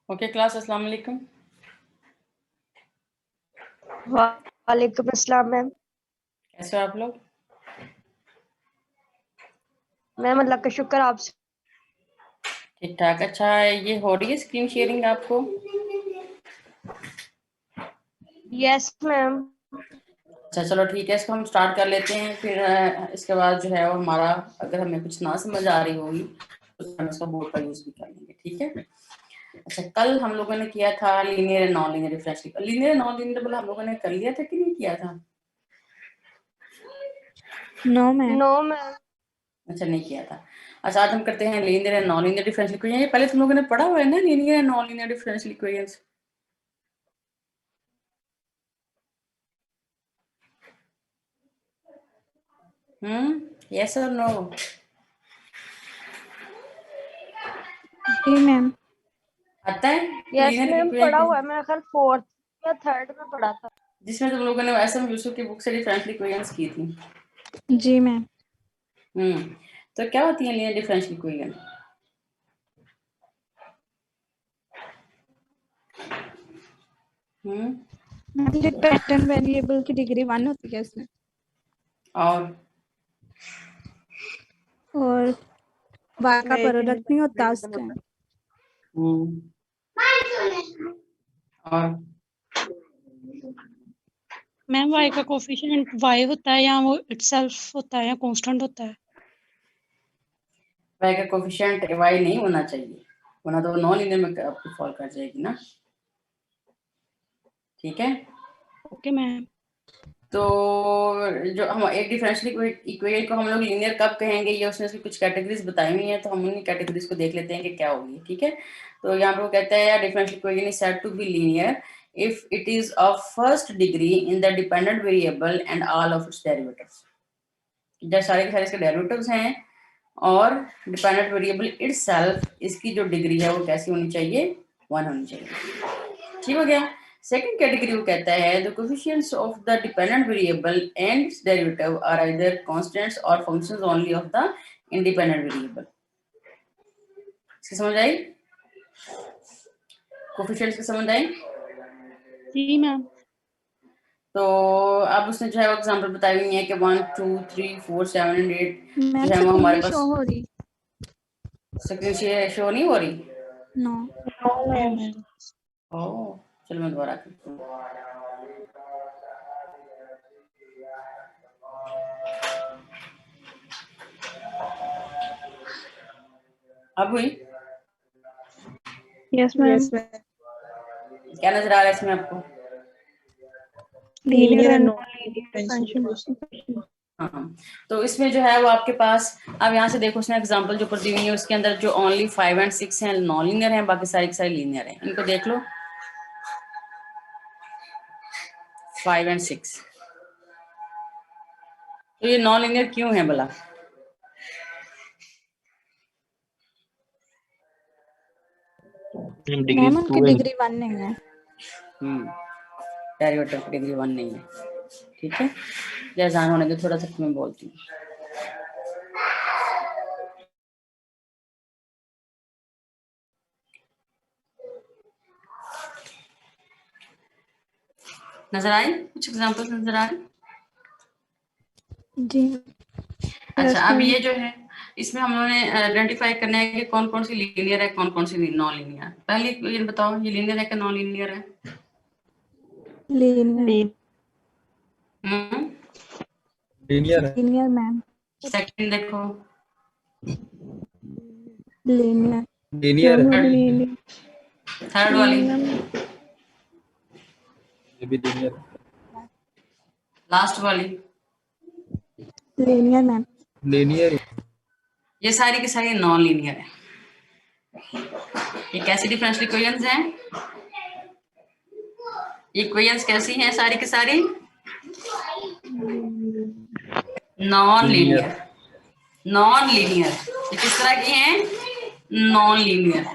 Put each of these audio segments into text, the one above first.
Okay class, अस्सलाम वालेकुम। वालेकुम अस्सलाम मैम। कैसे हो आप लोग? मैम अल्लाह का शुक्र, आपसे। ठीक ठाक। अच्छा, ये हो रही है स्क्रीन शेयरिंग आपको? Yes ma'am. अच्छा चलो ठीक है, इसको हम स्टार्ट कर लेते हैं। फिर इसके बाद जो है वो हमारा, अगर हमें कुछ ना समझ आ रही होगी तो हम इसका बोर्ड का यूज भी कर लेंगे, ठीक है। अच्छा, कल हम लोगों ने किया था linear and non linear differential. Linear non linear बोला हम लोगों ने कर लिया था कि नहीं किया था? No ma'am. No ma'am. अच्छा, नहीं किया था। अच्छा, आज हम करते हैं linear and non linear differential equation. ये पहले तुम लोगों ने पढ़ा हुआ है ना, linear and non linear differential equations. Yes और नो? जी मैम। आता है यस लीनियर मैम, पढ़ा हुआ है, इक्वेशन, मेरा ख्याल 4th या 3rd में पढ़ा था। जिसमें तुम लोगों ने एसएम यूसुफ की बुक से डिफरेंशियल इक्वेशंस की थी। जी मैम। तो क्या होती है linear differential equation? Dependent variable की डिग्री 1 होती है इसमें, और और y का प्रोडक्ट नहीं होता उसका। और मैम y का कोफिशिएंट y होता है या वो इटसेल्फ होता है या कांस्टेंट होता है? y का कोफिशिएंट y नहीं होना चाहिए, वरना तो नॉन लीनियर में आपको फॉल कर जाएगी ना, ठीक है। Okay ma'am. तो जो हम एक डिफरेंशियल इक्वेशन को हम लोग लीनियर कब कहेंगे, ये उसने उसकी कुछ कैटेगरीज बताई हुई हैं, तो हम उन्हीं कैटेगरीज को देख लेते हैं कि क्या होगी, ठीक है। तो यहाँ पे वो कहता है differential equation is said to be linear if it is of first degree in the dependent variable and all of its derivatives. जब सारे के सारे इसके डेरिवेटिव्स हैं और डिपेंडेंट वेरिएबल इटसेल्फ, इसकी जो डिग्री है वो कैसी होनी चाहिए? 1 होनी चाहिए, ठीक हो गया। सेकंड कैटेगरी वो कहता है the coefficients of the dependent variable and its derivative are either constants or functions only of the independent variable. इसकी समझ आई? कोएफिशिएंट्स की समझ आई? जी मैम। तो अब उसने जो है वो एग्जांपल बताई हुई है कि 1 2 3 4 7 एंड 8 मैम जो है वो हमारे स्क्रीन पास शो हो रही? स्क्रीन शो नहीं हो रही। नो। ओह, चलो मैं दोबारा करती हूँ। अब हुई? Yes ma'am. क्या नजर आ रहा है इसमें आपको? Linear and non linear. हाँ, तो इसमें जो है वो आपके पास, अब यहाँ से देखो उसने एग्जांपल जो ऊपर दी हुई है उसके अंदर जो ओनली 5 एंड 6 हैं नॉन लीनियर हैं, बाकी सारी की सारी लीनियर हैं। इनको देख लो, 5 एंड 6। तो ये नॉन लीनियर क्यों है भला? मैम उनकी डिग्री 1 नहीं है। डेरिवेटिव की डिग्री 1 नहीं है, ठीक है। जैसा होने दो, थोड़ा सा मैं बोलती हूँ। नजर आई? कुछ एग्जांपल्स नजर आ रहे? जी। अच्छा, अब ये जो है इसमें हम लोगों ने आइडेंटिफाई करना है कि कौन कौन सी लीनियर है, कौन कौन सी नॉन लीनियर। पहले ये बताओ, ये लीनियर है कि नॉन लीनियर है? लीनियर। Linear ma'am. सेकंड देखो, लीनियर। थर्ड वाली, लास्ट वाली, लीनियर मैम। ये सारी की सारी नॉन लीनियर है। ये कैसी डिफरेंशियल इक्वेशंस हैं? इक्वेशंस कैसी हैं सारी की सारी? Non linear. नॉन लीनियर ये किस तरह की हैं? Non linear.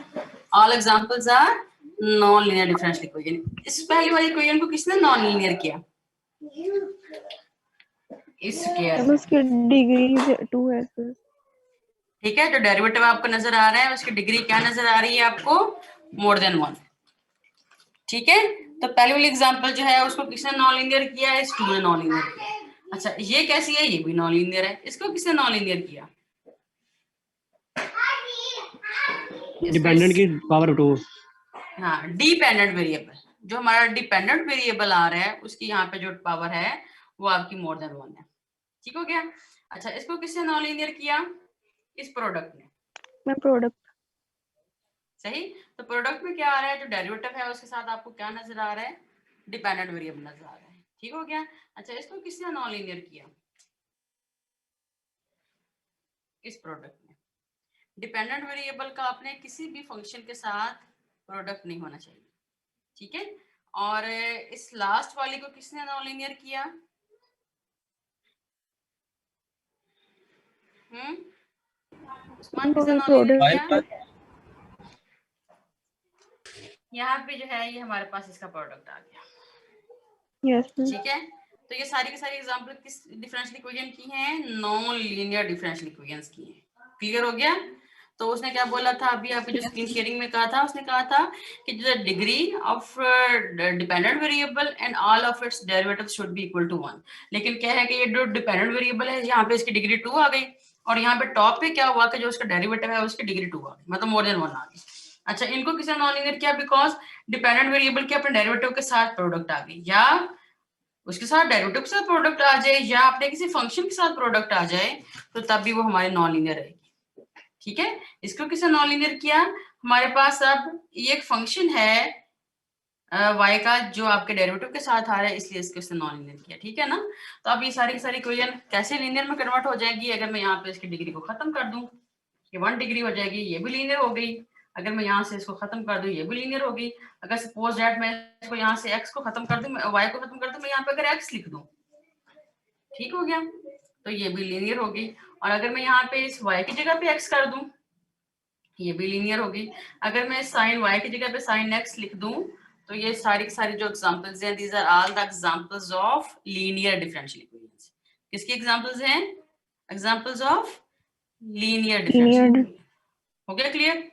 All examples are non linear differential equation. इस पहली वाली इक्वेशन को किसने नॉन लीनियर किया? स्क्वायर अब उसकी डिग्री 2 है सर। ठीक है, जो डेरिवेटिव आपको नजर आ रहा है उसकी डिग्री क्या नजर आ रही है आपको? More than 1। ठीक है, तो पहले वाली एग्जांपल जो है उसको किसने नॉन लीनियर किया है? इसको ने नॉन लीनियर किया। अच्छा, ये कैसी है? ये भी नॉन लीनियर है। इसको किसने नॉन लीनियर किया? डिपेंडेंट की पावर 2। हाँ, डिपेंडेंट वेरिएबल, जो हमारा डिपेंडेंट वेरिएबल आ रहा है उसकी यहाँ पे जो पावर है वो आपकी मोर देन 1 है। ठीक हो गया। अच्छा, इसको किसने नॉन लीनियर किया? इस प्रोडक्ट ने। मैं प्रोडक्ट सही, तो प्रोडक्ट में क्या आ रहा है? जो डेरिवेटिव है उसके साथ आपको क्या नजर आ रहा है? डिपेंडेंट वेरिएबल नजर आ रहा है। ठीक हो गया। अच्छा, इसको किसने नॉन लीनियर किया? इस प्रोडक्ट में। डिपेंडेंट वेरिएबल का अपने किसी भी फंक्शन के साथ प्रोडक्ट नहीं होना चाहिए। ठीक है, और इस लास्ट वाली को किसने नॉन लीनियर किया? उस्मान, किसने नॉन लीनियर किया? यहाँ पे जो है ये हमारे पास इसका प्रोडक्ट आ गया। Yes ma'am. ठीक है, तो ये सारी की सारी एग्जांपल किस डिफरेंशियल इक्वेशन की हैं? नॉन लीनियर डिफरेंशियल इक्वेशंस की हैं। क्लियर हो गया। तो उसने क्या बोला था अभी आपकी जो स्क्रीन शेयरिंग में कहा था? उसने कहा था कि the degree of dependent variable and all of its derivatives should be equal to 1। लेकिन क्या है कि ये जो डिपेंडेंट वेरिएबल है यहाँ पे इसकी डिग्री 2 आ गई, और यहाँ पे टॉप पे क्या हुआ कि जो उसका डेरिवेटिव है उसकी डिग्री 2 आ गई, मतलब मोर देन 1 आ गई। अच्छा, इनको किसने नॉन लीनियर किया? बिकॉज डिपेंडेंट वेरिएबल के अपने डेरिवेटिव के साथ प्रोडक्ट आ गई, या उसके साथ डेरिवेटिव के साथ प्रोडक्ट आ जाए, या अपने किसी फंक्शन के साथ प्रोडक्ट आ जाए, तो तब भी वो हमारे नॉन लीनियर रहेगी। ठीक है, इसको किसने नॉन लीनियर किया? हमारे पास अब ये एक फंक्शन है y का जो आपके डेरिवेटिव के साथ आ रहा है, इसलिए इसको इसने नॉन लीनियर किया। ठीक है ना। तो अब ये सारी की सारी इक्वेशन कैसे लीनियर में कन्वर्ट हो जाएगी? अगर मैं यहाँ पे इसकी डिग्री को खत्म कर दूं, ये 1 डिग्री हो जाएगी, ये भी लीनियर हो गई। अगर मैं यहाँ से इसको खत्म कर दूं, ये भी लीनियर हो गई। अगर सपोज दैट मैं इसको यहाँ से x को खत्म कर दूं, y को खत्म कर दूं, मैं यहाँ पे अगर x लिख दूं, ठीक हो गया, तो ये भी लीनियर होगी। और अगर मैं यहाँ पे इस y की जगह पे x कर दूं, ये भी लीनियर होगी। अगर मैं साइन y की जगह पे साइन x लिख दूं, तो ये सारी की सारी जो एग्जांपल्स हैं, these are all the examples of linear differential equations. किसकी एग्जांपल्स हैं? Examples of linear differential equation. हो गया क्लियर?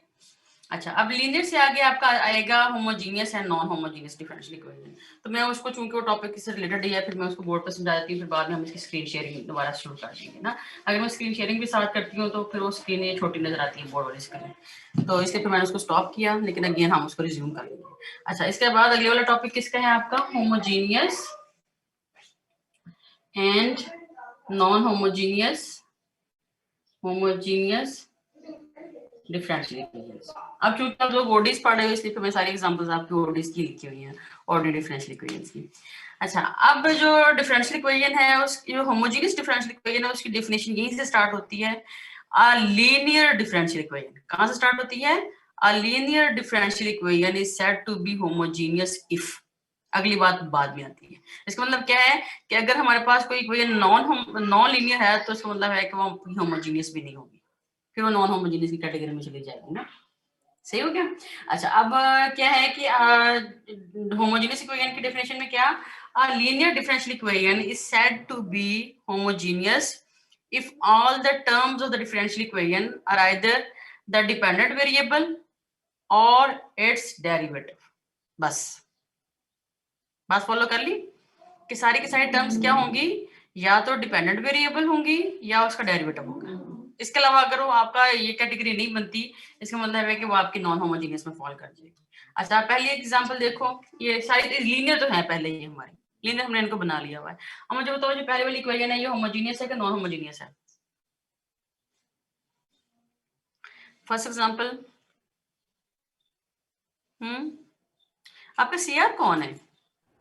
अच्छा, अब लीनियर से आगे आपका आएगा homogeneous and non homogeneous differential equation. तो मैं उसको, चूंकि वो टॉपिक से रिलेटेड है, फिर मैं उसको बोर्ड पर समझा देती हूँ, फिर बाद में हम इसकी स्क्रीन शेयरिंग दोबारा शुरू कर देंगे ना। अगर मैं स्क्रीन शेयरिंग भी साथ करती हूँ तो फिर वो स्क्रीन ये छोटी नजर आती है, बोर्ड वाली स्क्रीन, तो इसलिए फिर मैंने उसको स्टॉप किया, लेकिन अगेन हम उसको रिज्यूम कर लेंगे। अच्छा, इसके बाद अगले वाला टॉपिक किसका है आपका? Homogeneous and non homogeneous differential equations. अब चूंकि आप लोग ओडीज पढ़ रहे हो, इसलिए मैं सारी एग्जांपल्स आपकी ओडीज की लिखी हुई हैं, ऑर्डिनरी डिफरेंशियल इक्वेशंस की। अच्छा, अब जो डिफरेंशियल इक्वेशन है, उस जो होमोजेनियस डिफरेंशियल इक्वेशन है, उसकी डेफिनेशन यहीं से स्टार्ट होती है। अ लीनियर डिफरेंशियल इक्वेशन कहां से स्टार्ट होती है? A linear differential equation is said to be homogeneous if. अगली बात बाद में आती है। इसका मतलब क्या है कि अगर हमारे पास कोई इक्वेशन नॉन लीनियर है, तो इसका मतलब है कि वो होमोजेनियस भी नहीं होगी, फिर वो नॉन होमोजेनियस की कैटेगरी में चली जाएगी ना। सही हो गया। अच्छा, अब क्या है कि होमोजेनियस इक्वेशन की डेफिनेशन में क्या? Linear differential equation is said to be homogeneous if all the terms of the differential equation are either the dependent variable or its derivative। बस बात फॉलो कर ली कि सारी की सारी टर्म्स क्या होंगी? या तो डिपेंडेंट वेरिएबल होंगी या उसका डेरिवेटिव होगा। इसके अलावा अगर वो आपका ये कैटेगरी नहीं बनती, इसका मतलब है कि वो आपकी नॉन होमोजेनियस में फॉल कर जाएगी। अच्छा, पहली एग्जांपल देखो, ये सारी लीनियर तो है, पहले ये हमारी लीनियर, हमने इनको बना लिया हुआ है। अब मुझे बताओ, जो पहले वाली इक्वेशन है, ये होमोजेनियस है कि नॉन होमोजेनियस है? फर्स्ट एग्जांपल, आपका सीआर कौन है?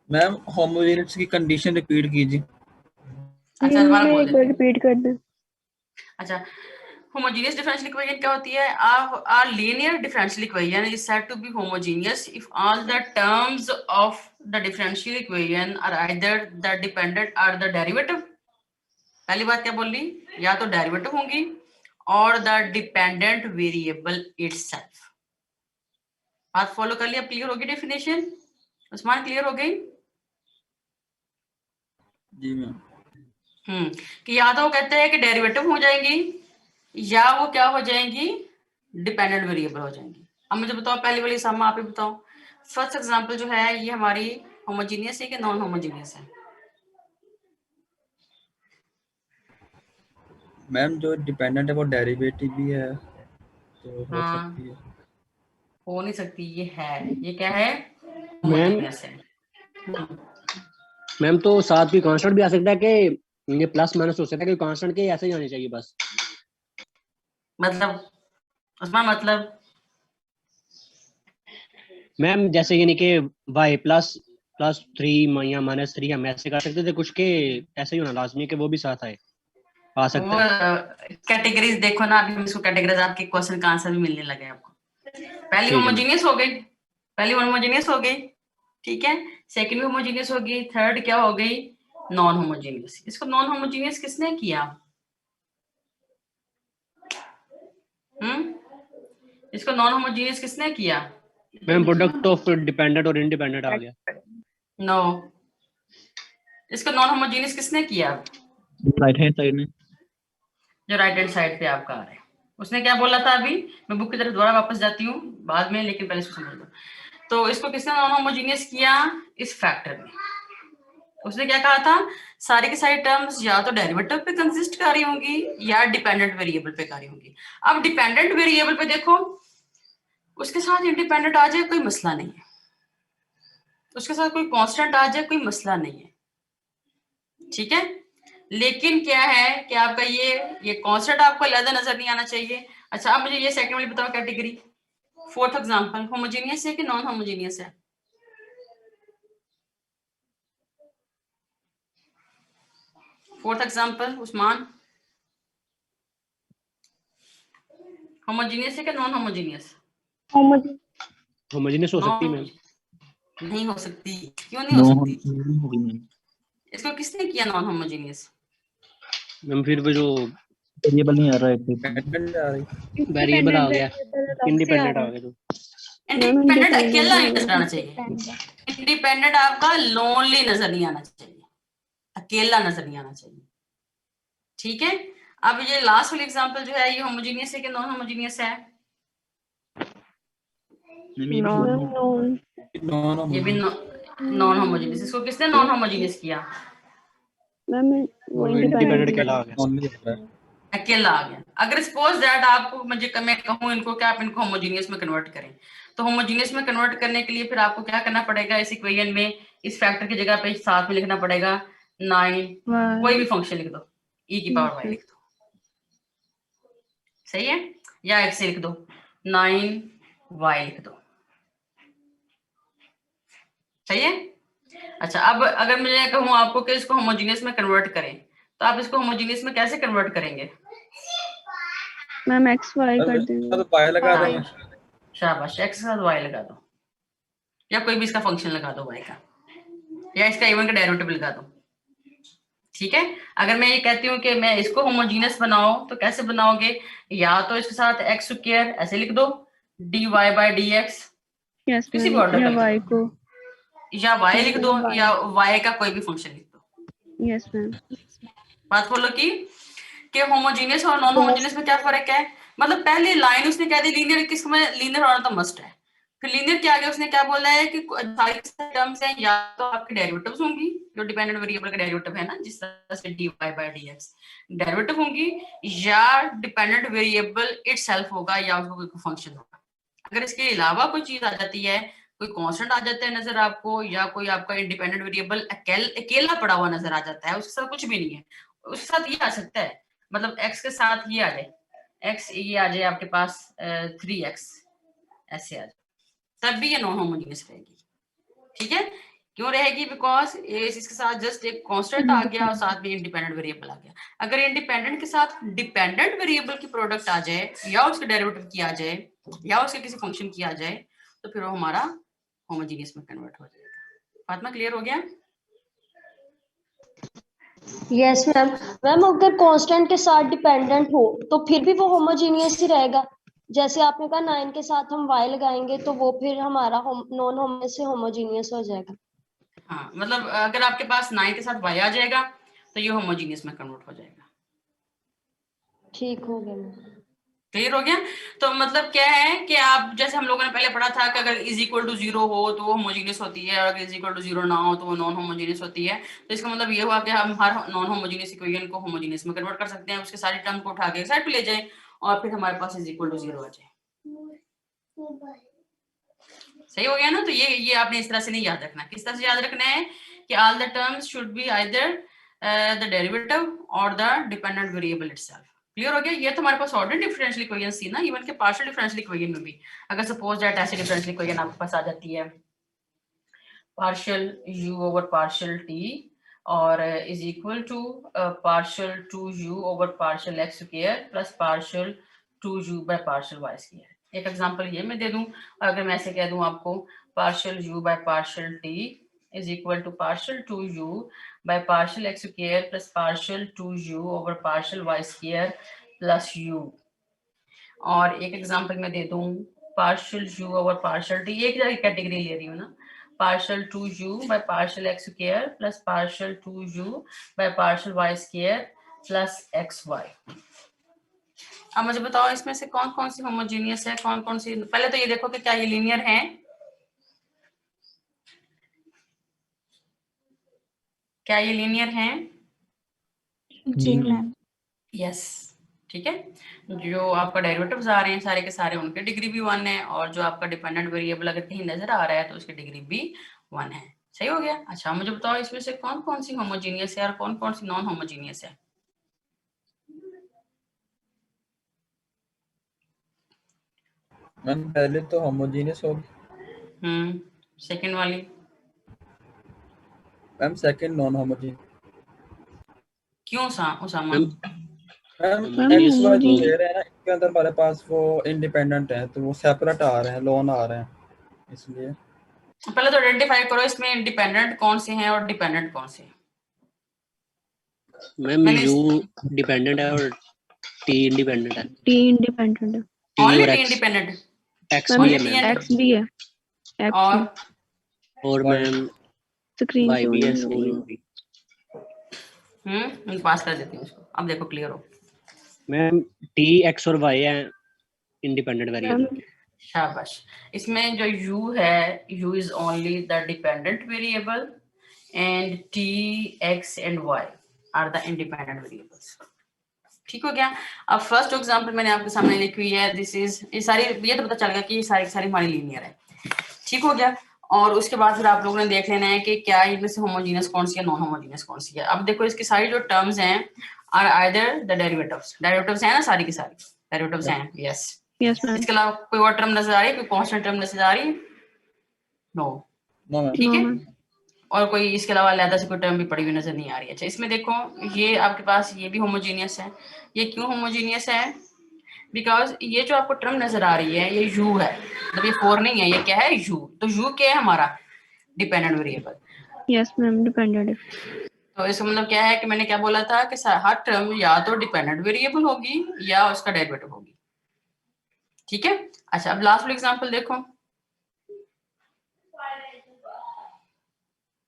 मैम होमोजेनियस की कंडीशन रिपीट कीजिए। अच्छा, दोबारा बोल देते हैं। रिपीट कर दे। अच्छा, homogeneous differential equation क्या होती है? A linear differential equation is said to be homogeneous if all the terms of the differential equation are either the dependent or the derivative। पहली बात क्या बोल ली? या तो डेरिवेटिव होंगी और the dependent variable itself। बात फॉलो कर लिया? क्लियर होगी डेफिनेशन? उस्मान, क्लियर हो गई? जी मैम। कि या तो वो कहते हैं कि डेरिवेटिव हो जाएंगी या वो क्या हो जाएंगी, डिपेंडेंट वेरिएबल हो जाएंगी। अब मुझे बताओ पहली वाली सम आप ही बताओ। फर्स्ट एग्जांपल जो है ये हमारी होमोजीनियस है कि नॉन होमोजीनियस है? मैम जो डिपेंडेंट है वो डेरिवेटिव भी है, तो हो हाँ, सकती है। हो नहीं सकती, ये है, ये क्या है, मैम होमोजीनियस है। मैम तो साथ भी कांस्टेंट भी आ सकता है कि ये प्लस माइनस हो सकता है कि कांस्टेंट के ऐसे ही आने चाहिए बस। मतलब उसमें मतलब मैम जैसे यानी कि y +3 या -3 हम ऐसे कर सकते थे कुछ के, ऐसे ही होना लाजमी है कि वो भी साथ आए, आ सकता वो है। कैटेगरीज देखो ना, अभी हम इसको कैटेगरीज आपके क्वेश्चन का आंसर भी मिलने लगे आपको। पहली ठीक है मैम। होमोजीनियस हो गई, पहली होमोजीनियस हो गई, ठीक है। सेकंड भी होमोजीनियस हो गई, थर्ड क्या हो गई, नॉन होमोजीनियस। इसको नॉन होमोजीनियस किसने किया? इसको नॉन होमोजीनियस किसने किया? मैम प्रोडक्ट ऑफ डिपेंडेंट और इंडिपेंडेंट आ गया। नो, इसको नॉन होमोजीनियस किसने किया? राइट हैंड साइड में जो राइट हैंड साइड पे आपका आ रहा है, उसने क्या बोला था? अभी मैं बुक की तरफ दोबारा वापस जाती हूँ बाद में, लेकिन पहले इसको समझ लो। तो इसको किसने नॉन होमोजीनियस किया? इस फैक्टर ने। उसने क्या कहा था? सारी की सारी टर्म्स या तो डेरिवेटिव पे कंसिस्ट कर रही होंगी या डिपेंडेंट वेरिएबल पे कर रही होंगी। अब डिपेंडेंट वेरिएबल पे देखो, उसके साथ इंडिपेंडेंट आ जाए कोई मसला नहीं है, उसके साथ कोई कांस्टेंट आ जाए कोई मसला नहीं है, ठीक है। लेकिन क्या है कि आपका ये कांस्टेंट आपको अलग नजर नहीं आना चाहिए। अच्छा, अब मुझे ये सेकंड वाली बताओ कैटेगरी। फोर्थ एग्जांपल, होमोजीनियस है कि नॉन होमोजीनियस है? फोर्थ एग्जांपल उस्मान, होमोजीनियस है कि नॉन होमोजीनियस? होमोजेनियस हो सकती है मैम। नहीं हो सकती, क्यों नहीं हो नो सकती? होगी मैम। इसको किसने किया नॉन होमोजीनियस? मैम फिर वो जो वेरिएबल नहीं आ रहा है डिपेंडेंट आ रही। वेरिएबल आ गया, इंडिपेंडेंट आ है। गया तो इंडिपेंडेंट अकेला नहीं नजर आना चाहिए, इंडिपेंडेंट आपका लोनली नजर नहीं आना चाहिए, अकेला नजर नहीं आना चाहिए, ठीक है। अब ये लास्ट वाली एग्जांपल जो है ये होमोजीनियस है कि नॉन होमोजीनियस है? ये भी नॉन होमोजीनियस। इसको किसने नॉन होमोजीनियस किया? वो इंडिपेंडेंट अकेला आ गया। नॉर्मली होता है। अकेला आ गया। अगर सपोज दैट आपको मैं कहूँ इनको क्या आप इनको होमोजीनियस में कन्वर्ट करें, तो होमोजीनियस में कन्वर्ट करने के लिए फिर आपको क्या करना पड़ेगा? इस इक्वेशन में इस फैक्टर की जगह पे साथ में लिखना पड़ेगा 9, कोई भी फंक्शन लिख दो, e की पावर y लिख दो, सही है, या x लिख दो 9y लिख दो, सही है। अच्छा, अब अगर मैं कहूँ आपको कि इसको होमोजीनियस में कन्वर्ट करें, तो आप इसको होमोजीनियस में कैसे कन्वर्ट करेंगे? मैम एक्स वाई कर देंगे। तो पाया लगा देंगे। शाबाश, x के साथ y लगा दो, या कोई भी इसका फंक्शन लगा दो y का, या इसका इवन का डेरिवेटिव लगा दो, ठीक है। अगर मैं ये कहती हूँ कि मैं इसको होमोजीनियस बनाओ, तो कैसे बनाओगे? या तो इसके साथ एक्स स्क्वायर ऐसे लिख दो, dy बाय dx, यस किसी भी मैम, ऑर्डर या का वाई लिख दो, को। या y लिख दो, या y का कोई भी फंक्शन लिख दो। Yes ma'am. बात बोलो कि होमोजीनियस और नॉन होमोजीनियस में क्या फर्क है? मतलब पहली लाइन उसने कह दी लीनियर, किसमें लीनियर होना तो मस्ट है। फिर लीनियर के आगे उसने क्या बोला है कि सारी टर्म्स हैं या तो आपकी डेरिवेटिव्स होंगी, जो डिपेंडेंट वेरिएबल का डेरिवेटिव है ना, जिस तरह से dy बाय dx डेरिवेटिव होंगी, या डिपेंडेंट वेरिएबल इटसेल्फ होगा, या उसका कोई फंक्शन होगा। अगर इसके अलावा कोई चीज आ जाती है, कोई कांस्टेंट आ जाता है नजर आपको, या कोई आपका इंडिपेंडेंट वेरिएबल अकेला पड़ा हुआ नजर आ जाता है, उसके साथ कुछ भी नहीं है, उसके साथ ये आ सकता है, मतलब x के साथ ये आ जाए, x ये आ जाए आपके पास 3x ऐसे आ जाए, तब भी ये नॉन होमोजीनियस रहेगी, ठीक है। क्यों रहेगी? बिकॉज इसके साथ जस्ट एक कांस्टेंट आ गया और साथ में इंडिपेंडेंट वेरिएबल आ गया। अगर इंडिपेंडेंट के साथ डिपेंडेंट वेरिएबल की प्रोडक्ट आ जाए, या उसके डेरिवेटिव की आ जाए, या उसके किसी फंक्शन की आ जाए, तो फिर वो हमारा होमोजीनियस में कन्वर्ट हो जाएगा। फातिमा, क्लियर हो गया? Yes ma'am. मैम अगर कांस्टेंट के साथ डिपेंडेंट हो तो फिर भी वो होमोजीनियस ही रहेगा। जैसे आपने कहा 9 के साथ हम y लगाएंगे तो वो फिर हमारा नॉन होमोजीनियस से होमोजीनियस हो जाएगा। हाँ, मतलब अगर आपके पास 9 के साथ y आ जाएगा, तो ये होमोजीनियस में कन्वर्ट हो जाएगा। ठीक हो गया मैम। क्लियर हो गया? तो मतलब क्या है कि आप जैसे हम लोगों ने पहले पढ़ा था कि अगर इज इक्वल टू 0 हो तो वो होमोजीनियस होती है, और अगर इज इक्वल टू 0 ना हो तो वो नॉन होमोजीनियस होती है। तो इसका मतलब ये हुआ कि हम हर नॉन होमोजीनियस इक्वेशन को होमोजीनियस में कन्वर्ट कर सकते हैं, उसके सारी टर्म को उठा के साइड पे ले जाएं और फिर हमारे पास इज इक्वल टू 0 आ जाए। सही हो गया ना? तो ये आपने इस तरह से नहीं याद रखना। किस तरह से याद रखना है कि all the terms should be either the derivative or the dependent variable itself. Clear हो गया? ये तो हमारे पास ऑर्डिनरी डिफरेंशियल इक्वेशन थी ना, इवन के पार्शियल डिफरेंशियल इक्वेशन में भी अगर सपोज दैट ऐसे डिफरेंशियल इक्वेशन आपके पास आ जाती है partial u over partial t और is equal to partial 2u over partial x square plus partial 2u by partial y square. एक एग्जांपल ये मैं दे दूं, अगर मैं ऐसे कह दूं आपको partial u by partial t is equal to partial 2u by partial x square plus partial 2u over partial y square plus u। और एक एग्जांपल मैं दे दूं partial u over partial t, एक जगह कैटेगरी ले रही हूँ ना, partial 2u by partial x square plus partial 2u by partial y square plus xy। अब मुझे बताओ इसमें से कौन कौन सी होमोजीनियस है, कौन कौन सी। पहले तो ये देखो कि क्या ये लीनियर है, क्या ये लीनियर है? जी मैम। यस, ठीक है। जो आपका डेरिवेटिव्स आ रहे हैं सारे के सारे, उनके डिग्री भी 1 है, और जो आपका डिपेंडेंट वेरिएबल अगर कहीं नजर आ रहा है तो उसकी डिग्री भी 1 है। सही हो गया? अच्छा मुझे बताओ इसमें से कौन कौन सी होमोजीनियस है और कौन कौन सी नॉन होमोजीनियस है? मैम पहले तो होमोजेनियस होगी, सेकंड वाली? Ma'am second non homogeneous. क्यों Usama? Ma'am homogeneous X Y जो तो दे रहे हैं ना, इसके अंदर हमारे पास वो इंडिपेंडेंट है, तो वो सेपरेट आ रहे हैं, लोन आ रहे हैं, इसलिए। पहले तो आइडेंटिफाई करो इसमें इंडिपेंडेंट कौन से हैं और डिपेंडेंट कौन से हैं। मैम मैंने यू डिपेंडेंट है और टी इंडिपेंडेंट है। टी इंडिपेंडेंट है टी ओनली और टी एक्स, इंडिपेंडेंट, एक्स भी है Only T ma'am, and x भी है एक्स और मैम स्क्रीन वाई शो भी है, नहीं हो सी रही। भी। मैं पास कर देती हूँ इसको। अब देखो क्लियर हो? मैम टी एक्स और वाई है इंडिपेंडेंट वेरिएबल। मैम शाबाश। इसमें जो u है, u is only the dependent variable and t, x and y are the independent variables. ठीक हो गया? अब फर्स्ट एग्जांपल मैंने आपके सामने लिखी हुई है, दिस इज, ये सारी, ये तो पता चल गया कि ये सारी सारी हमारी लीनियर है। ठीक हो गया? और उसके बाद फिर आप लोगों ने देख लेना है कि क्या इनमें से होमोजीनियस कौन सी है, नॉन होमोजीनियस कौन सी है। अब देखो इसकी सारी जो टर्म्स हैं are either the derivatives, derivatives हैं ना, सारी की सारी डेरिवेटिव्स हैं। यस, यस मैम इसके अलावा कोई और टर्म नजर आ रही है, कोई कांस्टेंट टर्म नजर आ रही है? नो। No ma'am. ठीक नो है, मैम और कोई इसके अलावा अलग से कोई टर्म भी पड़ी हुई नजर नहीं आ रही है। अच्छा इसमें देखो ये आपके पास ये भी होमोजीनियस है। ये क्यों होमोजीनियस है? बिकॉज ये जो आपको टर्म नजर आ रही है ये u है, मतलब ये 4 नहीं है, ये क्या है? u। तो u क्या है? हमारा dependent variable. Yes ma'am dependent है। तो इसका मतलब क्या है कि मैंने क्या बोला था कि हर टर्म या तो डिपेंडेंट वेरिएबल होगी या उसका डेरिवेटिव होगी। ठीक है? अच्छा अब लास्ट एग्जांपल देखो,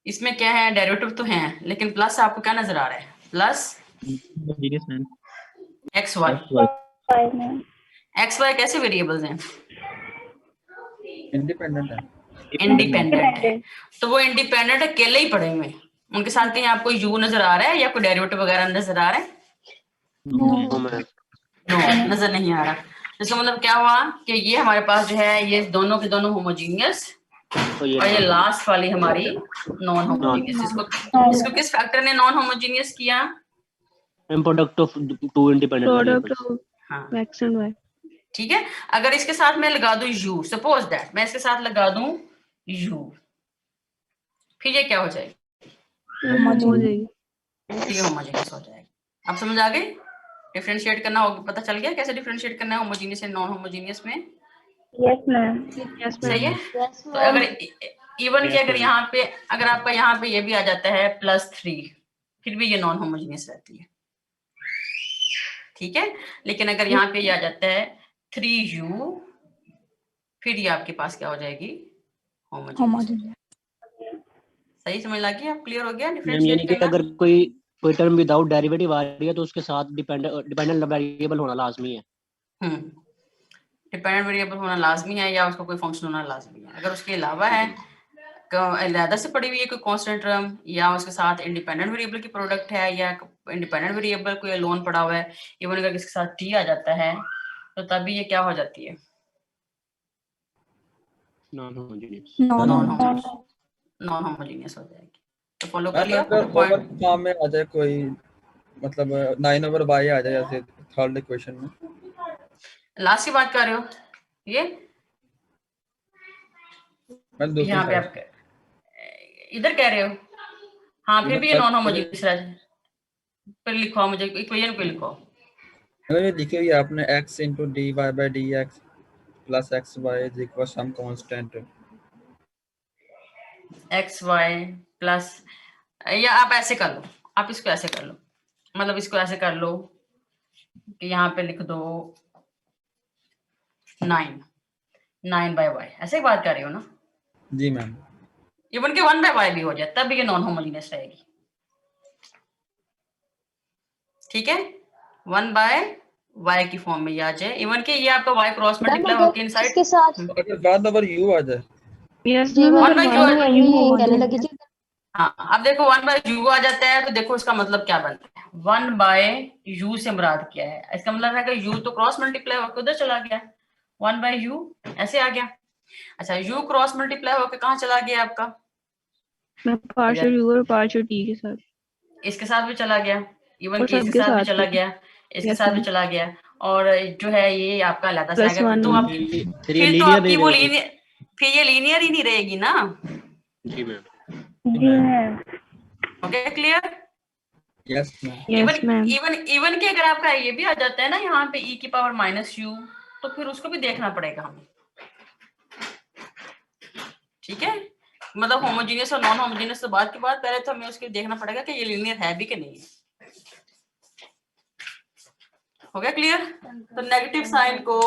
इसमें क्या है? डेरिवेटिव तो है लेकिन प्लस आपको क्या नजर आ रहा है? Plus homogeneous ma'am. X Y. X Y कैसे वेरिएबल्स हैं? इंडिपेंडेंट है। इंडिपेंडेंट है। तो वो इंडिपेंडेंट अकेले ही पड़े हुए हैं, उनके साथ कहीं आपको यू नजर आ रहा है या कोई डेरिवेटिव वगैरह नजर आ रहा है? No ma'am. नो, नजर नहीं आ रहा। इसका मतलब क्या हुआ कि ये हमारे पास जो है ये दोनों के दोनों होमोजीनियस तो ये और ये लास्ट वाली हमारी नॉन होमोजीनियस। इसको किस फैक्टर ने नॉन होमोजीनियस किया? Product of two independent product variables. Of हाँ एक्स एंड वाई। ठीक है। अगर इसके साथ मैं लगा दूं u, सपोज दैट मैं इसके साथ लगा दूं u, फिर ये क्या हो जाएगी? हो जाएगी। ये होमोजीनियस हो जाएगी। अब समझ आ गई? डिफरेंशिएट करना होगा, पता चल गया कैसे डिफरेंशिएट करना है होमोजीनियस एंड नॉन होमोजीनियस में? यस मैम यस सही है। यस तो अगर मैम। इवन कि Yes, अगर ma'am. यहाँ पे अगर आपका यहाँ पे ये भी आ जाता है +3, फिर भी ये नॉन होमोजीनियस रहती है। ठीक है, लेकिन अगर यहाँ पे ये आ जाता है 3u, फिर ये आपके पास क्या हो जाएगी? होमोजीनियस। सही समझ लगी? आप क्लियर हो गया मैम यानी डिफरेंशिएट कि करना? अगर कोई कोई टर्म विदाउट डेरिवेटिव आ रही है तो उसके साथ डिपेंडेंट वेरिएबल होना लाजमी है। डिपेंडेंट वेरिएबल होना लाजमी है या उसका कोई फंक्शन होना लाजमी है। अगर उसके अलावा है अलहदा से पड़ी हुई है कोई कांस्टेंट टर्म या उसके साथ इंडिपेंडेंट वेरिएबल की प्रोडक्ट है या इंडिपेंडेंट वेरिएबल कोई लोन पड़ा हुआ है, इवन अगर इसके साथ टी आ जाता है तो तभी ये क्या हो जाती है, नॉन होमोजेनियस। नॉन होमोजेनियस हो जाएगी। तो फॉलो कर मैम लिया अगर पॉइंट। ओवर फॉर्म में आ जाए कोई, मतलब 9/y आ जाए जैसे थर्ड इक्वेशन में। लास्ट की बात कर रहे हो ये मैं दूसरी यहाँ पे साइड आप इधर कह रहे हो? हाँ फिर भी ये मतलब नॉन होमोजेनियस है। फिर लिखो मुझे इक्वेशन पे लिखो। ये लिखी हुई है आपने x × dy/dx + xy = some constant. X Y plus, या आप ऐसे कर लो, आप इसको ऐसे कर लो, मतलब इसको ऐसे कर लो कि यहाँ पे लिख दो 9/y, ऐसे ही बात कर रही हो ना? जी मैम। इवन के 1/y भी हो जाए तब भी ये नॉन होमोजेनियस रहेगी। ठीक है, 1/y की फॉर्म में ये आ जाए, इवन के ये आपका y क्रॉस मल्टीप्लाई होके इनसाइड इसके साथ अगर 1/u आ जाए यस जी मैम, मैम, अगर by मैं u भी यही कहने लगी थी। हाँ अब देखो 1/u आ जाता है तो देखो इसका मतलब क्या बनता है, 1/u से मुराद क्या है, इसका मतलब है कि u तो क्रॉस मल्टीप्लाई होकर उधर चला गया, 1/u ऐसे आ गया। अच्छा u क्रॉस मल्टीप्लाई होकर कहाँ चला गया आपका, मैं पार्शियल यू और पार्शियल टी के साथ, इसके साथ भी चला गया, इवन और के इसके सबके साथ भी साथ चला भी। गया, इसके यस साथ भी मैम, चला गया, और जो है ये आपका अलग से प्लस आएगा। वन तो आप फिर ये फिर तो लीनियर आपकी नहीं वो रहेगी। लीनियर, फिर ये लीनियर ही नहीं रहेगी ना। जी मैम। जी ma'am, okay clear? Yes ma'am. Yes ma'am, even के अगर आपका ये भी आ जाता है ना यहाँ पे e⁻⁻u, तो फिर उसको भी देखना पड़ेगा हमें। ठीक है, मतलब होमोजेनियस और नॉन होमोजेनियस तो बात की बात, पहले तो हमें उसके देखना पड़ेगा कि ये लीनियर है भी कि नहीं है। हो गया क्लियर? तो नेगेटिव साइन को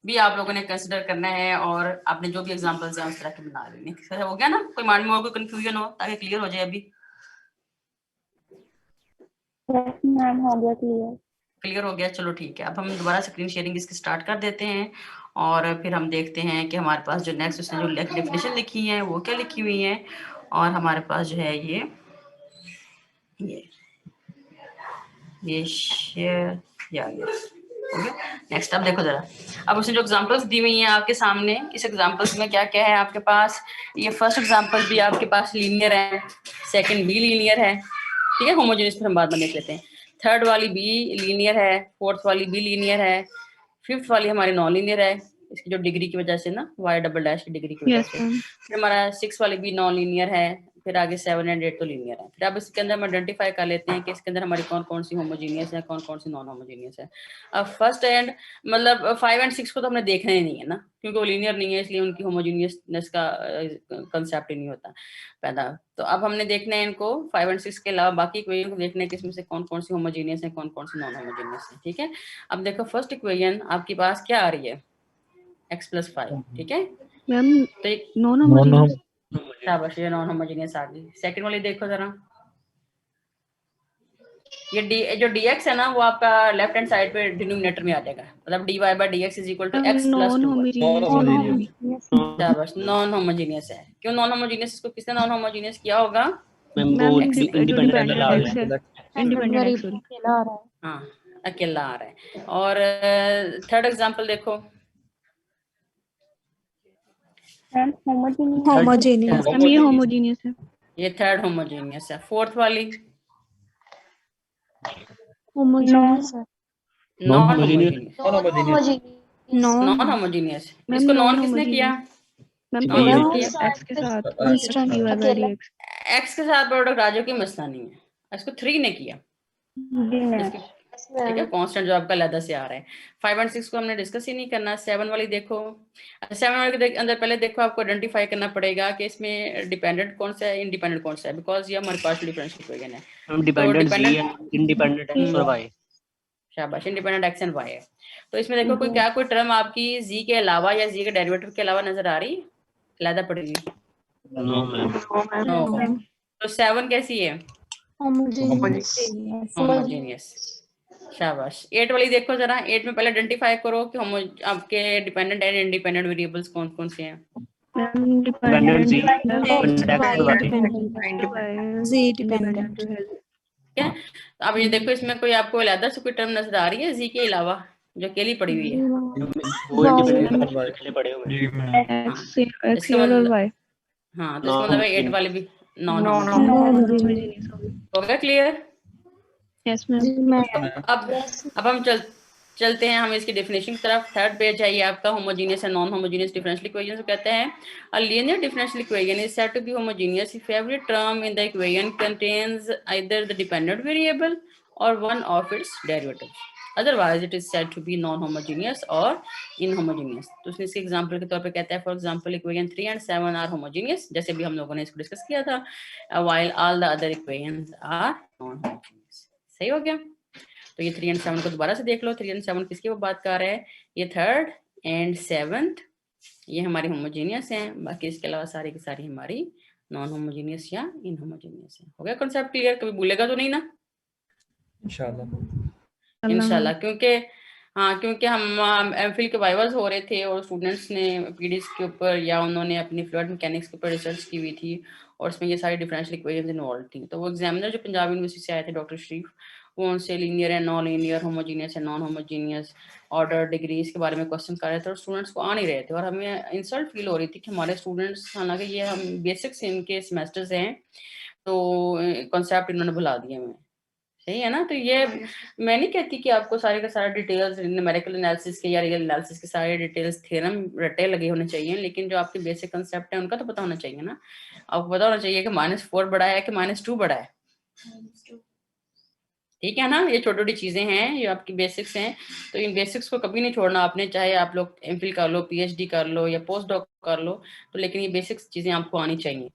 भी आप लोगों ने कंसिडर करना है, और आपने जो भी एग्जांपल्स हैं उस तरह के बना लेने। हो गया ना? कोई माइंड में और कोई कंफ्यूजन हो ताकि क्लियर हो जाए अभी? यस मैम, हो गया क्लियर। क्लियर हो गया, चलो ठीक है। अब हम दोबारा स्क्रीन शेयरिंग इसकी स्टार्ट कर देते हैं, और फिर हम देखते हैं कि हमारे पास जो नेक्स्ट उसने जो डेफिनेशन लिखी है वो क्या लिखी हुई है, और हमारे पास जो है ये शेयर या हो गया। नेक्स्ट अब देखो जरा, अब उसने जो एग्जांपल्स दी हुई हैं आपके सामने, इस एग्जांपल्स में क्या क्या है आपके पास। ये फर्स्ट एग्जांपल भी आपके पास लीनियर है, सेकंड भी लीनियर है, ठीक है, होमोजेनियस फिर हम बाद में देख लेते हैं। थर्ड वाली भी लीनियर है, फोर्थ वाली भी लीनियर है, फिफ्थ वाली हमारी नॉन लीनियर है, इसकी जो डिग्री की वजह से ना, y डबल डैश की डिग्री की वजह यस से। मैम, फिर हमारा 6 वाली भी नॉन लीनियर है, फिर आगे 7 और 8 तो लीनियर है। फिर अब इसके अंदर हम आइडेंटिफाई कर लेते हैं कि इसके अंदर हमारी कौन कौन सी होमोजीनियस है, कौन कौन सी नॉन होमोजीनियस है। अब फर्स्ट एंड मतलब 5 और 6 को तो हमने देखना ही नहीं है ना, क्योंकि वो लीनियर नहीं है, इसलिए उनकी होमोजीनियसनेस का कंसेप्ट ही नहीं होता पैदा। तो अब हमने देखना है इनको 5 और 6 के अलावा बाकी इक्वेशन को देखना है कि इसमें से कौन कौन सी होमोजीनियस है, कौन कौन सी नॉन होमोजीनियस है। ठीक है, अब देखो फर्स्ट इक्वेशन आपके पास क्या आ रही है, x + 5, ठीक है। मैम तो एक नॉन होमोजेनियस, शाबाश, ये नॉन होमोजेनियस आ गई। सेकंड वाली देखो जरा, ये जो dx है ना वो आपका लेफ्ट हैंड साइड पे डिनोमिनेटर में आ जाएगा, मतलब dy/dx = x + non 2y। Homogeneous, शाबाश, नॉन होमोजेनियस है। क्यों नॉन होमोजेनियस? इसको किसने नॉन होमोजेनियस किया होगा? मैम वो मैम X ने। इंडिपेंडेंट डिपेंडेंट आ एक्स गया। है, इंडिपेंडेंट एक्स, सॉरी। अकेला आ रहा है। हाँ, अकेला आ रहा है। और थर्ड एग्जांपल देखो, होमोजेनियस, मैम ये होमोजेनियस है, ये थर्ड होमोजेनियस है। फोर्थ वाली होमोजेनियस है। Non homogeneous. Homogeneous. Non homogeneous. Homogeneous. Non homogeneous, ma'am इसको नॉन नॉन किसने किया? होमोजेनियस, मैम वाई मैम किसने वो किया? साइड एक्स के पे साथ कांस्टेंट अकेला। dy/dx। एक्स के साथ प्रोडक्ट राजू की मसला नहीं है, इसको 3 ने किया। इसकी ठीक है, कांस्टेंट जो आपका अलग से आ रहा है। 5 और 6 को हमने डिस्कस ही नहीं करना। 7 वाली देखो, 7 वाले के अंदर पहले देखो आपको आइडेंटिफाई करना पड़ेगा कि इसमें डिपेंडेंट कौन सा है, इंडिपेंडेंट कौन सा है, बिकॉज ये हमारे पास डिफरेंशियल इक्वेशन है। हम डिपेंडेंट z है, इंडिपेंडेंट x और y। शाबाश, इंडिपेंडेंट x एंड y है। तो इसमें देखो कोई क्या कोई टर्म आपकी z के अलावा या z के डेरिवेटिव के अलावा नजर आ रही, अलग पड़ रही? No ma'am. तो 7 कैसी है? Homogeneous. होमोजेनियस। शाबाश। 8 वाली देखो जरा, 8 में पहले आइडेंटिफाई करो कि आपके डिपेंडेंट एंड इंडिपेंडेंट वेरिएबल्स कौन कौन से हैं। Dependent Z, dependent Y X, Y. independent, Z dependent. ठीक है, तो अब ये देखो इसमें कोई आपको अलग से कोई टर्म नजर आ रही है जी के अलावा जो अकेली पड़ी हुई है? वो इंडिपेंडेंट अकेले पड़े हुए हैं। जी मैम। हाँ, इसका X और मतलब Y. हाँ, तो इसका मतलब है 8 वाले भी नॉन No, होमोजेनियस। हो गया क्लियर? Yes, ma'am. अब हम चलते हैं हम इसकी डेफिनेशन की तरफ। थर्ड पेज है ये आपका, homogeneous and non homogeneous differential equation को कहते हैं a linear differential equation is said to be homogeneous if every term in the equation contains either the dependent variable or one of its derivative, otherwise it is said to be non homogeneous or inhomogeneous. तो उसने इसके example के तौर पे कहता है, for example equation 3 and 7 are homogeneous, जैसे भी हम लोगों ने इसको डिस्कस किया था, while all the other equations are non homogeneous. सही हो गया? तो ये 3 and 7 को दोबारा से देख लो। 3 and 7 किसकी वो बात कर रहा है? ये 3rd and 7th ये हमारी होमोजेनियस हैं, बाकी इसके अलावा सारी की सारी हमारी नॉन होमोजेनियस या इनहोमोजेनियस है। हो गया कॉन्सेप्ट क्लियर? कभी भूलेगा तो नहीं ना? इंशाल्लाह। क्योंकि हम एमफिल के वाइवास हो रहे थे और स्टूडेंट्स ने पीडीएस के ऊपर या उन्होंने अपनी फ्लूइड मैकेनिक्स के ऊपर रिसर्च की हुई थी और उसमें ये सारी डिफरेंशियल इक्वेशंस इन्वॉल्व थी। तो वो एग्जामिनर जो पंजाब यूनिवर्सिटी से आए थे, डॉक्टर शरीफ, वो उनसे linear and non linear, homogeneous and non homogeneous, order, degrees के बारे में क्वेश्चन कर रहे थे और स्टूडेंट्स को आ नहीं रहे थे और हमें इंसल्ट फील हो रही थी कि हमारे स्टूडेंट्स, हालांकि ये हम बेसिक्स इनके सेमेस्टर्स हैं, तो कॉन्सेप्ट इन्होंने भुला दिए हमें। सही है ना? तो ये मैं नहीं कहती कि आपको सारे का सारा डिटेल्स न्यूमेरिकल एनालिसिस के या रियल एनालिसिस के सारे डिटेल्स थ्योरम रटे लगे होने चाहिए, लेकिन जो आपके बेसिक कंसेप्ट है उनका तो पता होना चाहिए ना। आपको पता होना चाहिए कि -4 बड़ा है कि -2 बड़ा है। ठीक है ना? ये छोटी छोटी चीजें हैं, ये आपकी बेसिक्स हैं, तो इन बेसिक्स को कभी नहीं छोड़ना आपने, चाहे आप लोग एमफिल कर लो, पीएचडी कर लो या पोस्ट डॉक कर लो, तो लेकिन ये बेसिक्स चीजें आपको आनी चाहिए।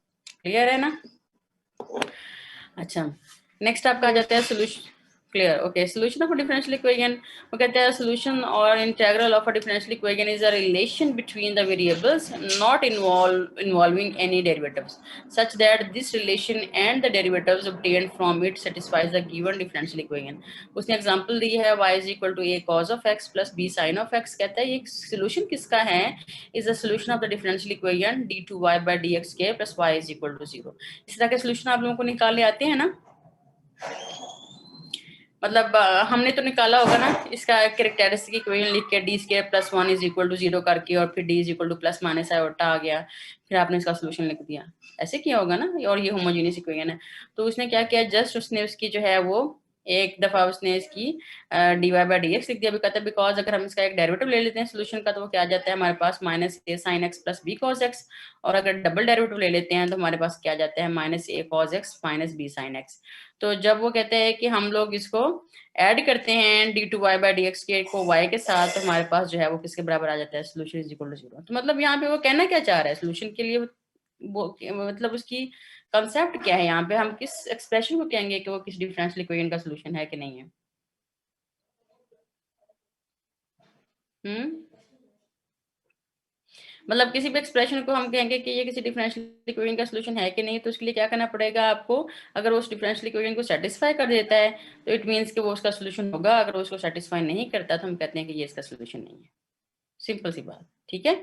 क्लियर है ना? अच्छा, नेक्स्ट आपका आ जाता है solution. Clear? Okay, solution of a differential equation, वो कहते हैं सोल्यूशन और integral of a differential equation is a relation between the variables not involving any derivatives such that this relation and the derivatives obtained from it satisfies the given differential equation. उसने example दी है y is equal to a cos of x plus b sin of x। कहता है ये solution किसका है? Is the solution of the differential equation d2y by dx के plus y is equal to 0। इस तरह के सोल्यूशन आप लोगों को निकालने आते हैं ना? मतलब हमने तो निकाला होगा ना इसका कैरेक्टरिस्टिक इक्वेशन लिख के, D square plus 1 is equal to 0 करके, और फिर D is equal to plus minus iota आ गया, फिर आपने इसका सोल्यूशन लिख दिया। ऐसे किया होगा ना? और ये होमोजेनियस इक्वेशन है। तो उसने क्या किया, जस्ट उसने उसकी जो है वो एक दफा उसने इसकी dy बाई डी एक्स लिख दिया। कहता है बिकॉज अगर हम इसका एक डेरिवेटिव ले लेते हैं सोल्यूशन का, तो वो क्या आ जाता है हमारे पास -a sin x plus b cos x, और अगर डबल डेरिवेटिव ले लेते हैं तो हमारे पास क्या आ जाता है -a cos x minus b sin x। तो जब वो कहते हैं कि हम लोग इसको ऐड करते हैं d2y बाई डी एक्स के को y के साथ, तो हमारे पास जो है वो किसके बराबर आ जाता है? Solution is equal to 0। तो मतलब यहाँ पे वो कहना क्या चाह रहा है सोल्यूशन के लिए, वो मतलब उसकी कंसेप्ट क्या है यहाँ पे? हम किस एक्सप्रेशन को कहेंगे कि वो किस डिफरेंशियल इक्वेशन का सोल्यूशन है कि नहीं है? मतलब किसी भी एक्सप्रेशन को हम कहेंगे कि ये किसी डिफरेंशियल इक्वेशन का सोल्यूशन है कि नहीं, तो उसके लिए क्या करना पड़ेगा आपको? अगर वो उस डिफरेंशियल इक्वेशन को सेटिस्फाई कर देता है तो इट मींस कि वो उसका सोल्यूशन होगा, अगर वो उसको सेटिस्फाई नहीं करता तो हम कहते हैं कि ये इसका सोल्यूशन नहीं है। सिंपल सी बात। ठीक है,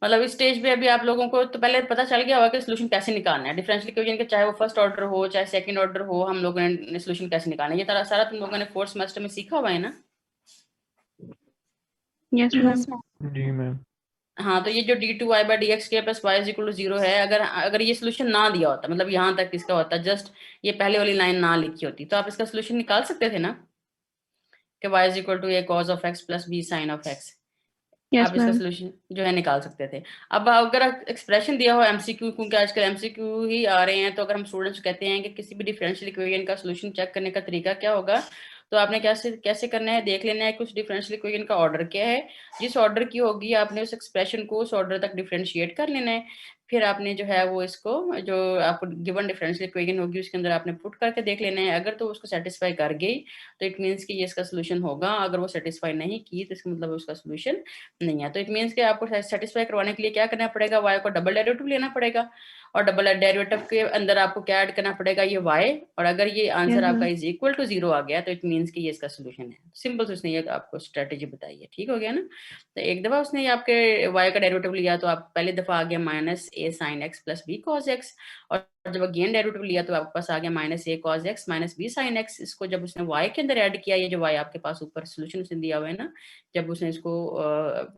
मतलब इस स्टेज पे अभी आप लोगों को तो पहले पता चल गया होगा कि सोल्यूशन कैसे निकालना है डिफरेंशियल इक्वेशन के, चाहे वो फर्स्ट ऑर्डर हो चाहे सेकंड ऑर्डर हो, हम लोगों ने सोल्यूशन कैसे निकालना है ये सारा तुम लोगों ने फोर्थ सेमेस्टर में सीखा हुआ है ना? Yes, ma'am. जी मैम। हाँ, तो ये जो d2y बाई डी एक्स के plus y is equal to 0 है, अगर ये सोल्यूशन ना दिया होता, मतलब यहाँ तक इसका होता, जस्ट ये पहले वाली लाइन ना लिखी होती, तो आप इसका सोल्यूशन निकाल सकते थे ना कि y is equal to a cos of x plus b sin of x। Yes, आप इसका ma'am. सोल्यूशन जो है निकाल सकते थे। अब अगर एक्सप्रेशन दिया हो एमसीक्यू, क्योंकि आजकल एमसीक्यू ही आ रहे हैं, तो अगर हम स्टूडेंट्स कहते हैं कि किसी भी डिफरेंशियल इक्वेशन का सोल्यूशन चेक करने का तरीका क्या होगा, तो आपने कैसे करना है, देख लेना है कि उस डिफरेंशियल इक्वेशन का ऑर्डर क्या है, जिस ऑर्डर की होगी आपने उस एक्सप्रेशन को उस ऑर्डर तक डिफरेंशिएट कर लेना है, फिर आपने जो है वो इसको जो आपको गिवन डिफरेंशियल इक्वेशन होगी उसके अंदर आपने पुट करके देख लेना है। अगर तो उसको सेटिस्फाई कर गई तो इट मीन्स कि ये इसका सोल्यूशन होगा, अगर वो सेटिस्फाई नहीं की तो इसका मतलब उसका सोल्यूशन नहीं है। तो इट मीन्स कि आपको सेटिस्फाई करवाने के लिए क्या करना पड़ेगा, y को डबल डेरिवेटिव लेना पड़ेगा, और डबल डेरिवेटिव के अंदर आपको क्या ऐड करना पड़ेगा, ये y, और अगर ये आंसर आपका इज इक्वल टू 0 आ गया तो इट मींस कि ये इसका सोल्यूशन है। सिंपल से उसने ये आपको स्ट्रेटेजी बताई है, ठीक हो गया ना। तो एक दफा उसने ये आपके y का डेरिवेटिव लिया तो आप पहली दफा आ गया minus a sin x plus b cos x, और जब अगेन डेरिवेटिव लिया तो आपके पास आ गया minus a cos x minus b sin x। इसको जब उसने y के अंदर ऐड किया, ये जो y आपके पास ऊपर सोल्यूशन उसने दिया हुआ है ना, जब उसने इसको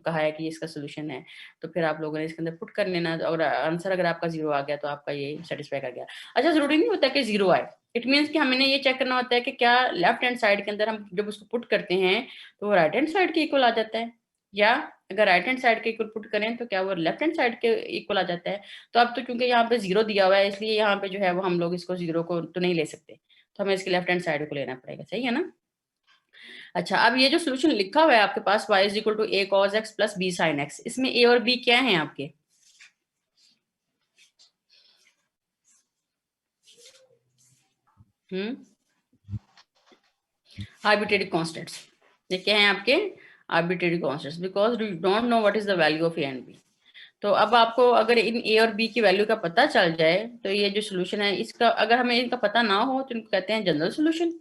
कहा है कि इसका सोल्यूशन है, तो फिर आप लोगों ने इसके अंदर पुट कर लेना, और आंसर अगर आपका 0 आ गया तो आपका ये सेटिस्फाई कर गया। अच्छा, जरूरी नहीं होता कि 0 आए, इट मीन्स कि हमें ये चेक करना होता है कि क्या लेफ्ट हैंड साइड के अंदर हम जब उसको पुट करते हैं तो वो राइट हैंड साइड के इक्वल आ जाता है, या अगर राइट हैंड साइड के इक्वल पुट करें तो क्या वो लेफ्ट हैंड साइड के इक्वल आ जाता है। तो अब तो क्योंकि यहाँ पे 0 दिया हुआ है, इसलिए यहाँ पे जो है वो हम लोग इसको 0 को तो नहीं ले सकते, तो हमें इसके लेफ्ट हैंड साइड को लेना पड़ेगा, सही है ना। अच्छा, अब ये जो सोल्यूशन लिखा हुआ है आपके पास y is equal to a cos x plus b sin x, इसमें a और b क्या है आपके, आर्बिट्रेरी कांस्टेंट्स। ये क्या है आपके arbitrary constants, because you don't know what is the value of a and b। तो अब आपको अगर इन a और b की वैल्यू का पता चल जाए तो ये जो सोल्यूशन है इसका, अगर हमें इनका पता ना हो तो इनको कहते हैं जनरल सोल्यूशन,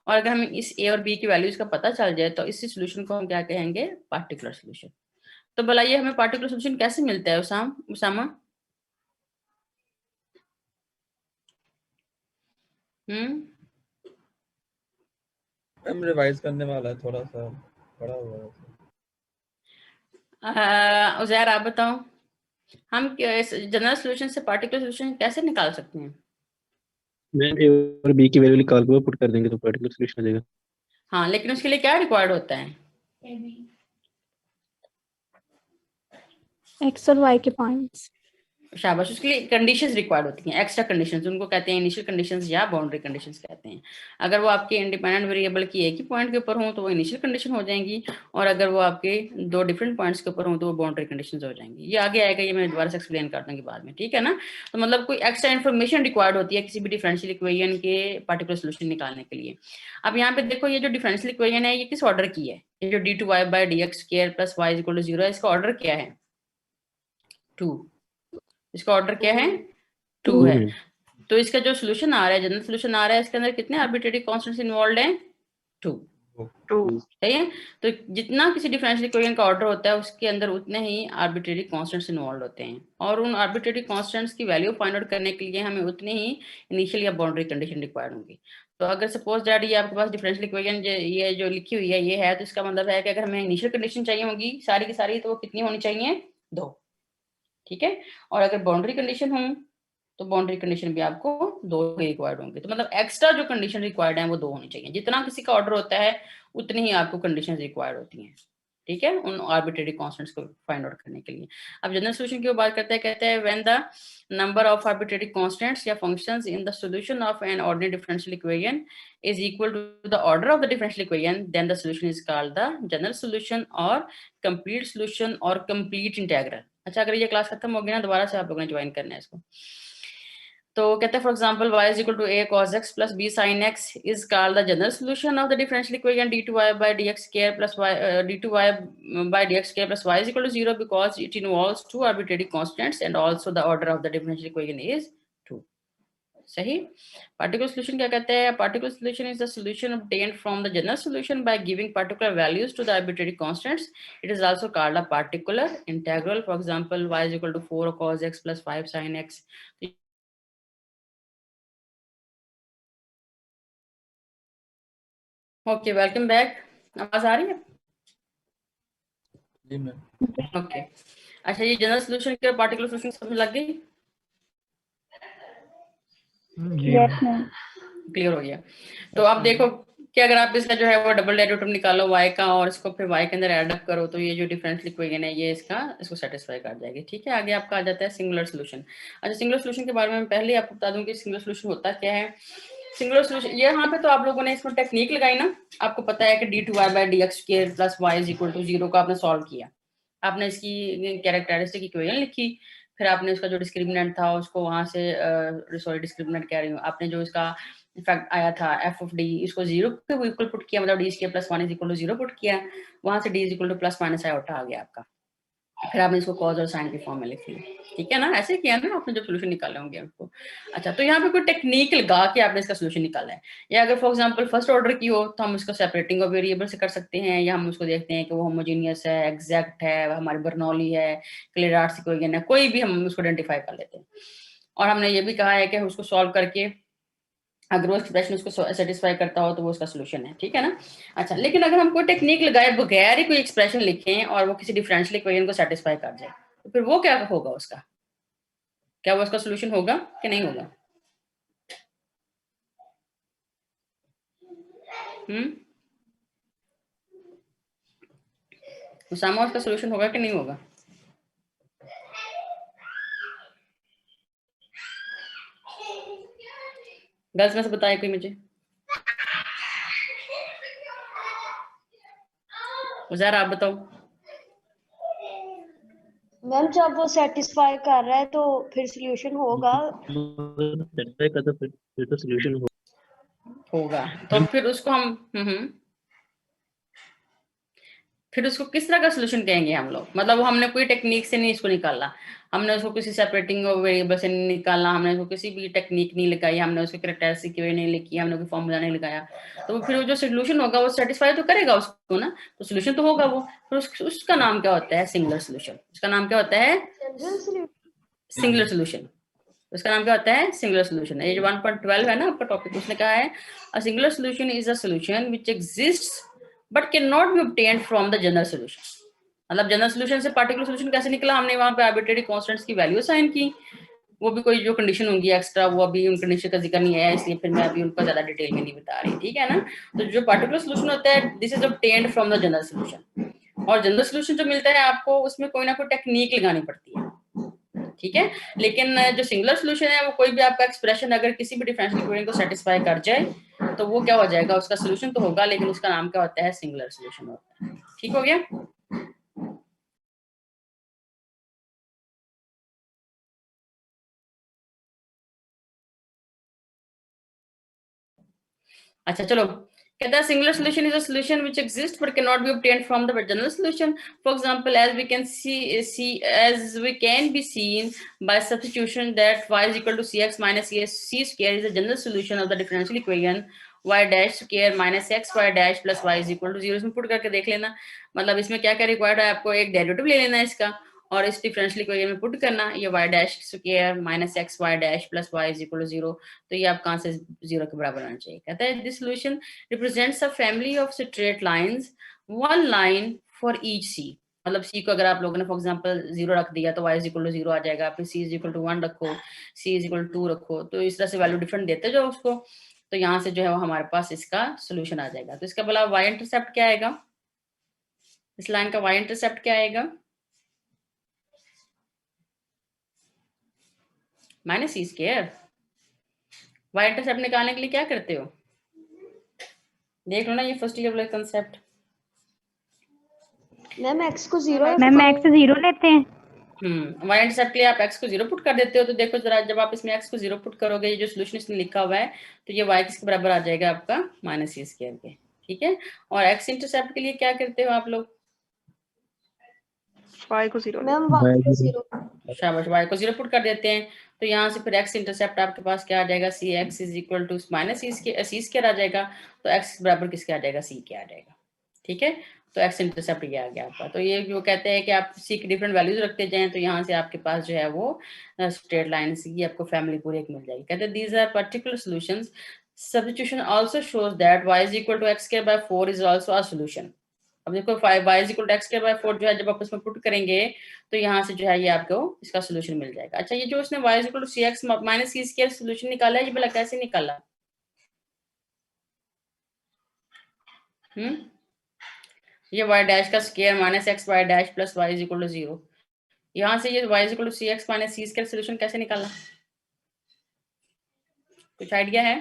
और अगर हमें इस a और b की वैल्यूज का पता चल जाए तो इसी सोल्यूशन को हम क्या कहेंगे, पार्टिकुलर सोल्यूशन। तो बताइए हमें पार्टिकुलर सोल्यूशन कैसे मिलता है उसामा? मैम रिवाइज करने वाला है, थोड़ा सा पढ़ा हुआ है। उजैर आप बताओ, हम जनरल सोल्यूशन से पार्टिकुलर सोल्यूशन कैसे निकाल सकते हैं? मैम ए और बी की वैल्यू निकाल के पुट कर देंगे तो पार्टिकुलर सोल्यूशन आ जाएगा। हाँ, लेकिन उसके लिए क्या रिक्वायर्ड होता है, एक्स और वाई के पॉइंट्स। शाबाश, उसके लिए कंडीशंस रिक्वायर्ड होती हैं, एक्स्ट्रा कंडीशंस, उनको कहते हैं इनिशियल कंडीशंस या बाउंड्री कंडीशंस कहते हैं। अगर वो आपके इंडिपेंडेंट वेरिएबल की एक ही पॉइंट के ऊपर हो तो वो इनिशियल कंडीशन हो जाएंगी, और अगर वो आपके दो डिफरेंट पॉइंट्स के ऊपर हो तो वो बाउंड्री कंडीशंस हो जाएंगी। ये आगे आएगा, ये मैं दोबारा से एक्सप्लेन कर दूंगी बाद में, ठीक है ना। तो मतलब कोई एक्स्ट्रा इन्फॉर्मेशन रिक्वायर्ड होती है किसी भी डिफरेंशियल इक्वेशन के पार्टिकुलर सोल्यूशन निकालने के लिए। अब यहाँ पे देखो, ये जो डिफरेंशियल इक्वेशन है ये किस ऑर्डर की है, ये जो d2y/dx² plus y equal to 0 है, इसका ऑर्डर क्या है, 2। इसका ऑर्डर क्या है, 2 है। तो इसका जो सोल्यूशन आ रहा है, जनरल सोल्यूशन आ रहा है, इसके अंदर कितने आर्बिट्रेरी कांस्टेंट्स इन्वॉल्वड हैं, 2। सही है। तो जितना किसी डिफरेंशियल इक्वेशन का ऑर्डर होता है उसके अंदर उतने ही आर्बिट्रेरी कांस्टेंट्स इन्वॉल्व होते हैं, और उन आर्बिट्रेरी कांस्टेंट्स की वैल्यू फाइंड आउट करने के लिए हमें उतनी ही इनिशियल या बाउंड्री कंडीशन रिक्वायर्ड होंगी। तो अगर सपोज दैट ये आपके पास डिफरेंशियल इक्वेशन ये जो लिखी हुई है ये है, तो इसका मतलब है कि अगर हमें इनिशियल कंडीशन चाहिए होगी सारी की सारी, तो वो कितनी होनी चाहिए, 2, ठीक है। और अगर बाउंड्री कंडीशन हो तो बाउंड्री कंडीशन भी आपको 2 रिक्वायर्ड होंगे। तो मतलब एक्स्ट्रा जो कंडीशन रिक्वायर्ड है वो 2 होनी चाहिए। जितना किसी का ऑर्डर होता है उतनी ही आपको कंडीशन रिक्वायर्ड होती हैं, ठीक है, उन आर्बिट्रेरी कांस्टेंट्स को फाइंड आउट करने के लिए। अब जनरल सोल्यूशन की बात करते हैं, कहते हैं when the number of arbitrary constants या functions in the solution of an ordinary differential equation is equal to the order of the differential equation, then the solution is called the general solution or complete solution or complete integral. अच्छा, अगर ये class खत्म होगी ना, दोबारा से आप लोगों ने ज्वाइन करना है इसको। तो कहते हैं for example y is equal to a cos x plus b sin x is called the general solution of the differential equation d2y/dx² plus y d2y/dx² plus y is equal to 0 because it involves two arbitrary constants and also the order of the differential equation is 2। सही। Particular solution क्या कहते हैं, particular solution is the solution obtained from the general solution by giving particular values to the arbitrary constants. It is also called a particular integral. For example, y is equal to 4 cos x plus 5 sin x. Okay, welcome back. आवाज आ रही है? जी ma'am. Okay, अच्छा, ये general solution के particular solution समझ लग गई? Yes ma'am. Clear हो गया। तो आप देखो कि अगर आप इसका जो है वो डबल डेरिवेटिव निकालो y का और इसको फिर y के अंदर ऐड अप करो तो ये जो डिफरेंशियल इक्वेशन है ये इसको सेटिस्फाई कर जाएगी, ठीक है। आगे आपका आ जाता है सिंगुलर सॉल्यूशन। अच्छा, सिंगुलर सॉल्यूशन के बारे में पहले आपको बता दूं कि सिंगुलर सॉल्यूशन होता क्या है। सिंगुलर सॉल्यूशन ये यहाँ पे तो आप लोगों ने इसमें टेक्निक लगाई ना, आपको पता है कि d2y/dx² plus y is equal to 0 को आपने सॉल्व किया, आपने इसकी कैरेक्टरिस्टिक इक्वेशन लिखी, फिर आपने उसका जो डिस्क्रिमिनेंट था उसको वहां से सॉरी डिस्क्रिमिनेंट कह रही हूँ, आपने जो इसका इफेक्ट आया था f ऑफ d इसको 0 के इक्वल पुट किया, मतलब d² plus 1 is equal to 0 put किया, वहां से d is equal to plus minus iota आ गया आपका, फिर आपने इसको कॉज और साइन के फॉर्म में लिख लिया, ठीक है ना, ऐसे किया ना आपने जब सोल्यूशन निकाले होंगे आपको। अच्छा, तो यहाँ पे कोई टेक्निक लगा के आपने इसका सोल्यूशन निकाला है, या अगर फॉर एग्जांपल फर्स्ट ऑर्डर की हो तो हम इसको सेपरेटिंग ऑफ वेरिएबल से कर सकते हैं, या हम उसको देखते हैं कि वो होमोजेनियस है, एग्जैक्ट है, हमारी बर्नौली है, क्लेरार्ड्स इक्वेशन है, कोई भी हम उसको आइडेंटिफाई कर लेते हैं। और हमने ये भी कहा है कि उसको सॉल्व करके अगर वो एक्सप्रेशन उसको सेटिस्फाई करता हो तो वो उसका सोल्यूशन है, ठीक है ना। अच्छा, लेकिन अगर हम कोई टेक्निक लगाए बगैर ही कोई एक्सप्रेशन लिखें और वो किसी डिफरेंशियल इक्वेशन को सेटिस्फाई कर जाए, तो फिर वो क्या होगा उसका, क्या वो उसका सोल्यूशन होगा कि नहीं होगा? उसामा, उसका सोल्यूशन होगा कि नहीं होगा? गर्ल्स में से बताए कोई मुझे। उज़ैर आप बताओ। मैम जब वो सेटिस्फाई कर रहा है तो फिर सोल्यूशन होगा। फिर तो सोल्यूशन होगा, तो फिर उसको हम फिर उसको किस तरह का सोल्यूशन कहेंगे हम लोग? मतलब वो हमने कोई टेक्निक से नहीं इसको निकाला, हमने उसको किसी सेपरेटिंग वेरिएबल से नहीं निकाला, हमने उसको किसी भी टेक्निक नहीं लगाई, हमने उसको कैरेक्टरिस्टिक की नहीं लिखी, हमने कोई फॉर्मूला नहीं लगाया, तो फिर वो जो सोल्यूशन होगा वो सेटिस्फाई तो करेगा उसको ना, तो सोल्यूशन तो होगा वो। फिर उसका नाम क्या होता है? Singular solution. उसका नाम क्या होता है? Singular solution. उसका नाम क्या होता है? Singular solution. ये जो 1.12 है ना आपका टॉपिक, उसने कहा है अ singular solution is a solution which exists but can not be obtained from the general solution. मतलब जनरल सोल्यूशन से पार्टिकुलर सोल्यूशन कैसे निकला? हमने वहां पे आर्बिट्रेरी कांस्टेंट्स की वैल्यू असाइन की, वो भी कोई जो कंडीशन होंगी एक्स्ट्रा, वो अभी उन कंडीशन का जिक्र नहीं है, इसलिए फिर मैं अभी उनको ज्यादा डिटेल में नहीं बता रही, ठीक है ना। तो जो पार्टिकुलर सोल्यूशन होता है this is obtained from the general solution, और जनरल सोल्यूशन जो मिलता है आपको उसमें कोई ना कोई टेक्निक लगानी पड़ती है, ठीक है। लेकिन जो सिंगुलर सोल्यूशन है वो कोई भी आपका एक्सप्रेशन अगर किसी भी डिफरेंशियल इक्वेशन को सेटिस्फाई कर जाए तो वो क्या हो जाएगा? उसका सोल्यूशन तो होगा, लेकिन उसका नाम क्या होता है? सिंगुलर सोल्यूशन होता है। ठीक हो गया? अच्छा चलो, कहता है singular solution is a solution which exists but cannot be obtained from the general solution. For example, as we can be seen by substitution that y is equal to cx minus c square is a general solution of the differential equation y dash square minus x y dash plus y is equal to 0। इसमें put करके देख लेना, मतलब इसमें क्या क्या required है आपको, एक डेरिवेटिव ले लेना है इसका और इस डिफरेंशियल इक्वेशन में पुट करना, ये y dash square minus x y dash plus y is equal to 0, तो ये आपका आंसर 0 के बराबर आना चाहिए। कहता है this solution represents a family of straight lines, one line for each c। मतलब c को अगर आप लोगों ने फॉर एग्जांपल 0 रख दिया तो y इज इक्वल टू 0 आ जाएगा, फिर c इज इक्वल टू 1 रखो, c इज इक्वल टू 2 रखो, तो इस तरह से वैल्यू डिफरेंट देते जो उसको, तो यहाँ से जो है वो हमारे पास इसका सोल्यूशन आ जाएगा। तो इसका बोला y इंटरसेप्ट क्या आएगा? इस लाइन का y इंटरसेप्ट क्या आएगा? माइनस सी स्क्वायर। y इंटरसेप्ट निकालने के लिए क्या करते हो? देख लो ना ये फर्स्ट ईयर वाला कंसेप्ट। मैम x को 0 मैम x 0 लेते हैं। y इंटरसेप्ट के लिए आप x को 0 पुट कर देते हो, तो देखो जरा जब आप इसमें x को 0 पुट करोगे, ये जो सोल्यूशन इसमें लिखा हुआ है, तो ये y किसके बराबर आ जाएगा आपका? माइनस सी स्क्वायर के, ठीक है। और x इंटरसेप्ट के लिए क्या करते हो आप लोग? y को 0 मैम y को 0। शाबाश, y को 0 पुट कर देते हैं, तो यहाँ से फिर x इंटरसेप्ट आपके पास क्या आ जाएगा? C X is equal to minus C square आ जाएगा, तो x बराबर किसके आ जाएगा? c के आ जाएगा, ठीक है। तो x इंटरसेप्ट ये आ गया आपका। तो ये जो कहते हैं कि आप c की डिफरेंट वैल्यूज रखते जाएं, तो यहाँ से आपके पास जो है वो स्ट्रेट लाइन की आपको फैमिली पूरी एक मिल जाएगी। कहते हैं these are particular solutions, substitution also shows that y is equal to x square by 4 is also a solution. अब देखो y is equal to x square by 4 जो है जब आप इसमें पुट करेंगे तो यहाँ से जो है ये आपको इसका सोल्यूशन मिल जाएगा। अच्छा, ये जो उसने y is equal to c x minus C square solution निकाला है, ये भला कैसे निकाला? ये y डैश का square minus x y dash plus y is equal to 0, यहाँ से ये y is equal to c x minus C square solution कैसे निकाला? कुछ आइडिया है?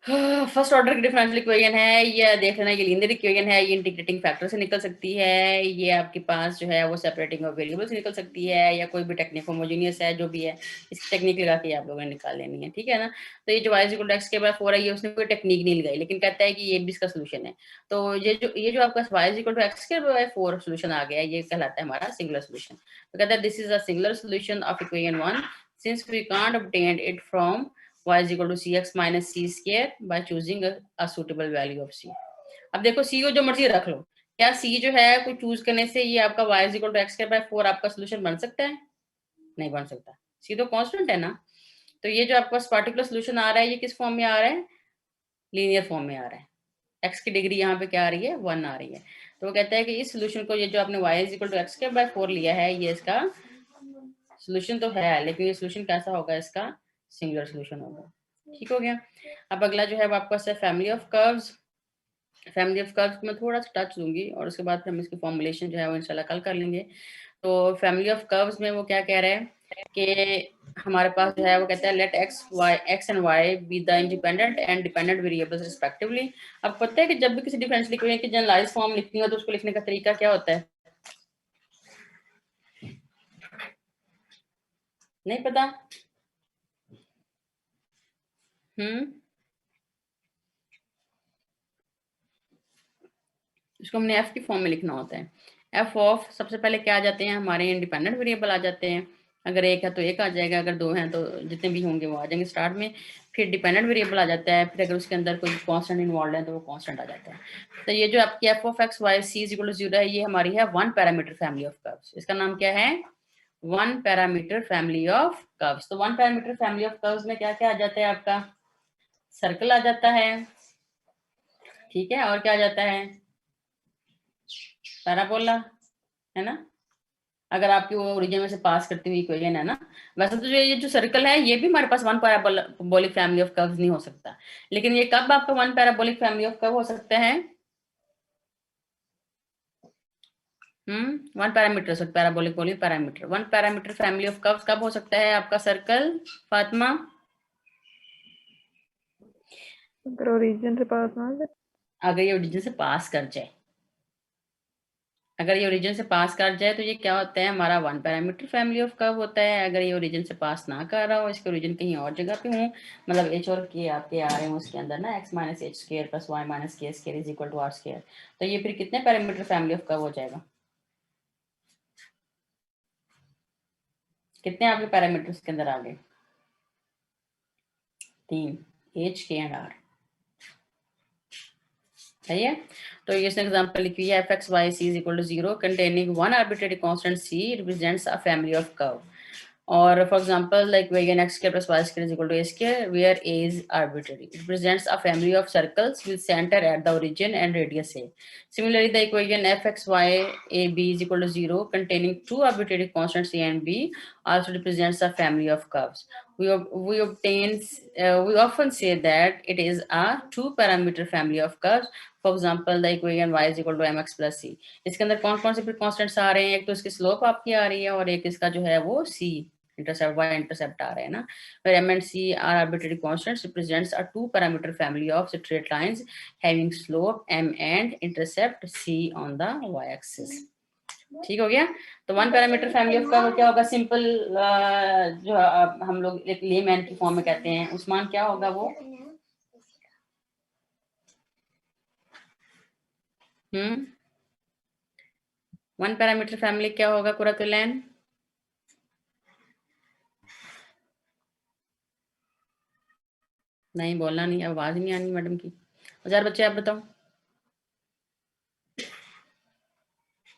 फर्स्ट ऑर्डर की डिफरेंशियल इक्वेशन है, ये देख लेना, ये लीनियर इक्वेशन है, ये इंटीग्रेटिंग फैक्टर से निकल सकती है, ये आपके पास जो है वो सेपरेटिंग ऑफ वेरिएबल से निकल सकती है, या कोई भी टेक्निक होमोजेनियस है जो भी है, इसकी टेक्निक लगा के आप लोगों ने निकाल लेनी है, ठीक है ना। तो ये जो y इक्वल टू एक्स के बाद 4 है, ये उसने कोई टेक्निक नहीं लगाई, लेकिन कहता है कि ये भी इसका सोल्यूशन है। तो ये जो आपका y इक्वल टू एक्स के बाद 4 सोल्यूशन आ गया, ये कहलाता है हमारा सिंगुलर सोल्यूशन। तो कहता है this is a singular solution of equation 1 since we can't obtain it from y is equal to cx minus c square by choosing a suitable value of c। अब देखो c को जो मर्जी रख लो, क्या c जो है कोई चूज करने से ये आपका y is equal to x square by 4 आपका सोल्यूशन बन सकता है? नहीं बन सकता, c तो कांस्टेंट है ना। तो ये जो आपका पार्टिकुलर सोल्यूशन आ रहा है, ये किस फॉर्म में आ रहा है? लीनियर फॉर्म में आ रहा है। x की डिग्री यहाँ पे क्या आ रही है? 1 आ रही है। तो वो कहता है कि इस सोल्यूशन को, ये जो आपने y is equal to x square by 4 लिया है, ये इसका सोल्यूशन तो है, लेकिन ये सोल्यूशन कैसा होगा? इसका सिंगुलर सोल्यूशन होगा। ठीक हो गया। अब अगला जो है वो आपका है family of curves. Family of curves में थोड़ा सा टच दूंगी और उसके बाद फिर हम इसकी फॉर्मुलेशन जो है वो इंशाल्लाह कल कर लेंगे। तो फैमिली ऑफ कर्व्स में वो क्या कह रहा है कि हमारे पास जो है वो कहता है let x and y be the independent and dependent variables respectively. अब पता है कि जब भी किसी डिफरेंशियल इक्वेशन की जनरलाइज फॉर्म लिखती है तो उसको लिखने का तरीका क्या होता है? नहीं पता? इसको हमने एफ की फॉर्म में लिखना होता है। एफ ऑफ, सबसे पहले क्या आ जाते हैं हमारे? इंडिपेंडेंट वेरिएबल आ जाते हैं। अगर एक है तो एक आ जाएगा, अगर दो हैं तो जितने भी होंगे वो आ जाएंगे स्टार्ट में। फिर डिपेंडेंट वेरिएबल आ जाता है, फिर अगर उसके अंदर कोई कांस्टेंट इन्वॉल्व है तो वो कांस्टेंट आ जाता है। तो ये जो आपकी F of x Y C is equal to 0 है, ये हमारी है one parameter family of curves. इसका नाम क्या है? One parameter family of curves. तो one parameter family of curves में क्या क्या आ जाता है? आपका सर्कल आ जाता है, ठीक है, और क्या आ जाता है? पैराबोला, है ना। अगर आपकी वो ओरिजिन में से पास करती हुई इक्वेशन है ना। वैसे तो ये जो सर्कल है ये भी हमारे पास one parabolic family of curves नहीं हो सकता, लेकिन ये कब आपका one parabolic family of curve हो सकता है? वन पैरामीटर, सॉरी पैराबोलिक बोली, parameter. One parameter family of curves कब हो सकता है आपका सर्कल, फातिमा? अगर ओरिजिन से पास ना हो जाए, अगर ये ओरिजिन से पास कर जाए, अगर ये ओरिजिन से पास कर जाए तो ये क्या होता है? हमारा one parameter family of curve होता है। अगर ये ओरिजिन से पास ना कर रहा हो, इसके ओरिजिन कहीं और जगह पे हो, मतलब एच और के आपके आ रहे हो उसके अंदर ना, X minus H square plus Y minus K square is equal to are square, तो ये फिर कितने पैरामीटर फैमिली ऑफ कर्व हो जाएगा? कितने आपके पैरामीटर्स के अंदर आ गए? 3, एच के एंड आर। सही है। तो ये इसने एग्जांपल लिखी है, f x Y C is equal to 0 कंटेनिंग one arbitrary constant c represents a family of curve. और for example, like where x square plus y square is equal to a square, where a is arbitrary, it represents a family of circles with center at the origin and radius a. Similarly, the equation f x y a b is equal to 0 containing two arbitrary constants a and b also represents a family of curves. We often say that it is a two parameter family of curves. For example, the equation y is equal to mx plus c. इसके अंदर कौन कौन से constants आ रहे हैं? एक तो इसकी स्लोप आपकी आ रही है और एक इसका जो है वो c intercept, y intercept आ रहे हैं ना। where m and c are arbitrary constants represents a two parameter family of straight lines having slope m and intercept c on the y axis। ठीक हो गया। तो one parameter family of curve क्या होगा? Simple जो हम लोग एक लेमैन की फॉर्म में कहते हैं, उस्मान क्या होगा वो? वन पैरामीटर फैमिली क्या होगा कुरतुलैन? नहीं बोलना नहीं, आवाज नहीं आनी मैडम की। हजार बच्चे आप बताओ।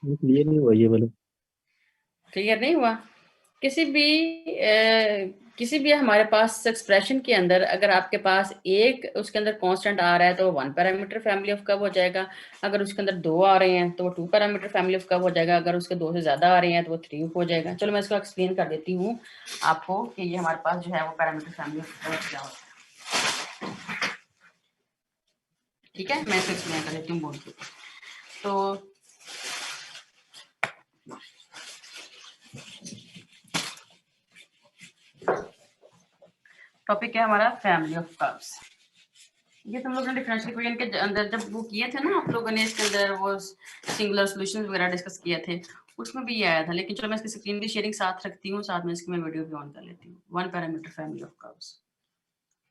क्लियर नहीं हुआ ये बोलो। क्लियर नहीं हुआ? किसी भी हमारे पास एक्सप्रेशन के अंदर अगर आपके पास एक उसके अंदर कांस्टेंट आ रहा है तो वो one parameter family of curve हो जाएगा। अगर उसके अंदर दो आ रहे हैं तो वो two parameter family of curve हो जाएगा। अगर उसके दो से ज्यादा आ रहे हैं तो वो थ्री हो जाएगा। चलो मैं इसको एक्सप्लेन कर देती हूँ आपको कि ये हमारे पास जो है वो पैरामीटर फैमिली ऑफ कर्व क्या होता है। ठीक है, मैं इसको एक्सप्लेन कर देती हूँ बोल के। तो टॉपिक है हमारा फैमिली ऑफ कर्व्स। ये तुम लोगों ने डिफरेंशियल इक्वेशन के अंदर जब वो किए थे ना आप लोगों ने, इसके अंदर वो सिंगुलर सॉल्यूशंस वगैरह डिस्कस किए थे, उसमें भी ये आया था। लेकिन चलो मैं इसकी स्क्रीन की शेयरिंग साथ रखती हूँ, साथ में इसकी मैं वीडियो भी ऑन कर लेती हूँ। One parameter family of curves,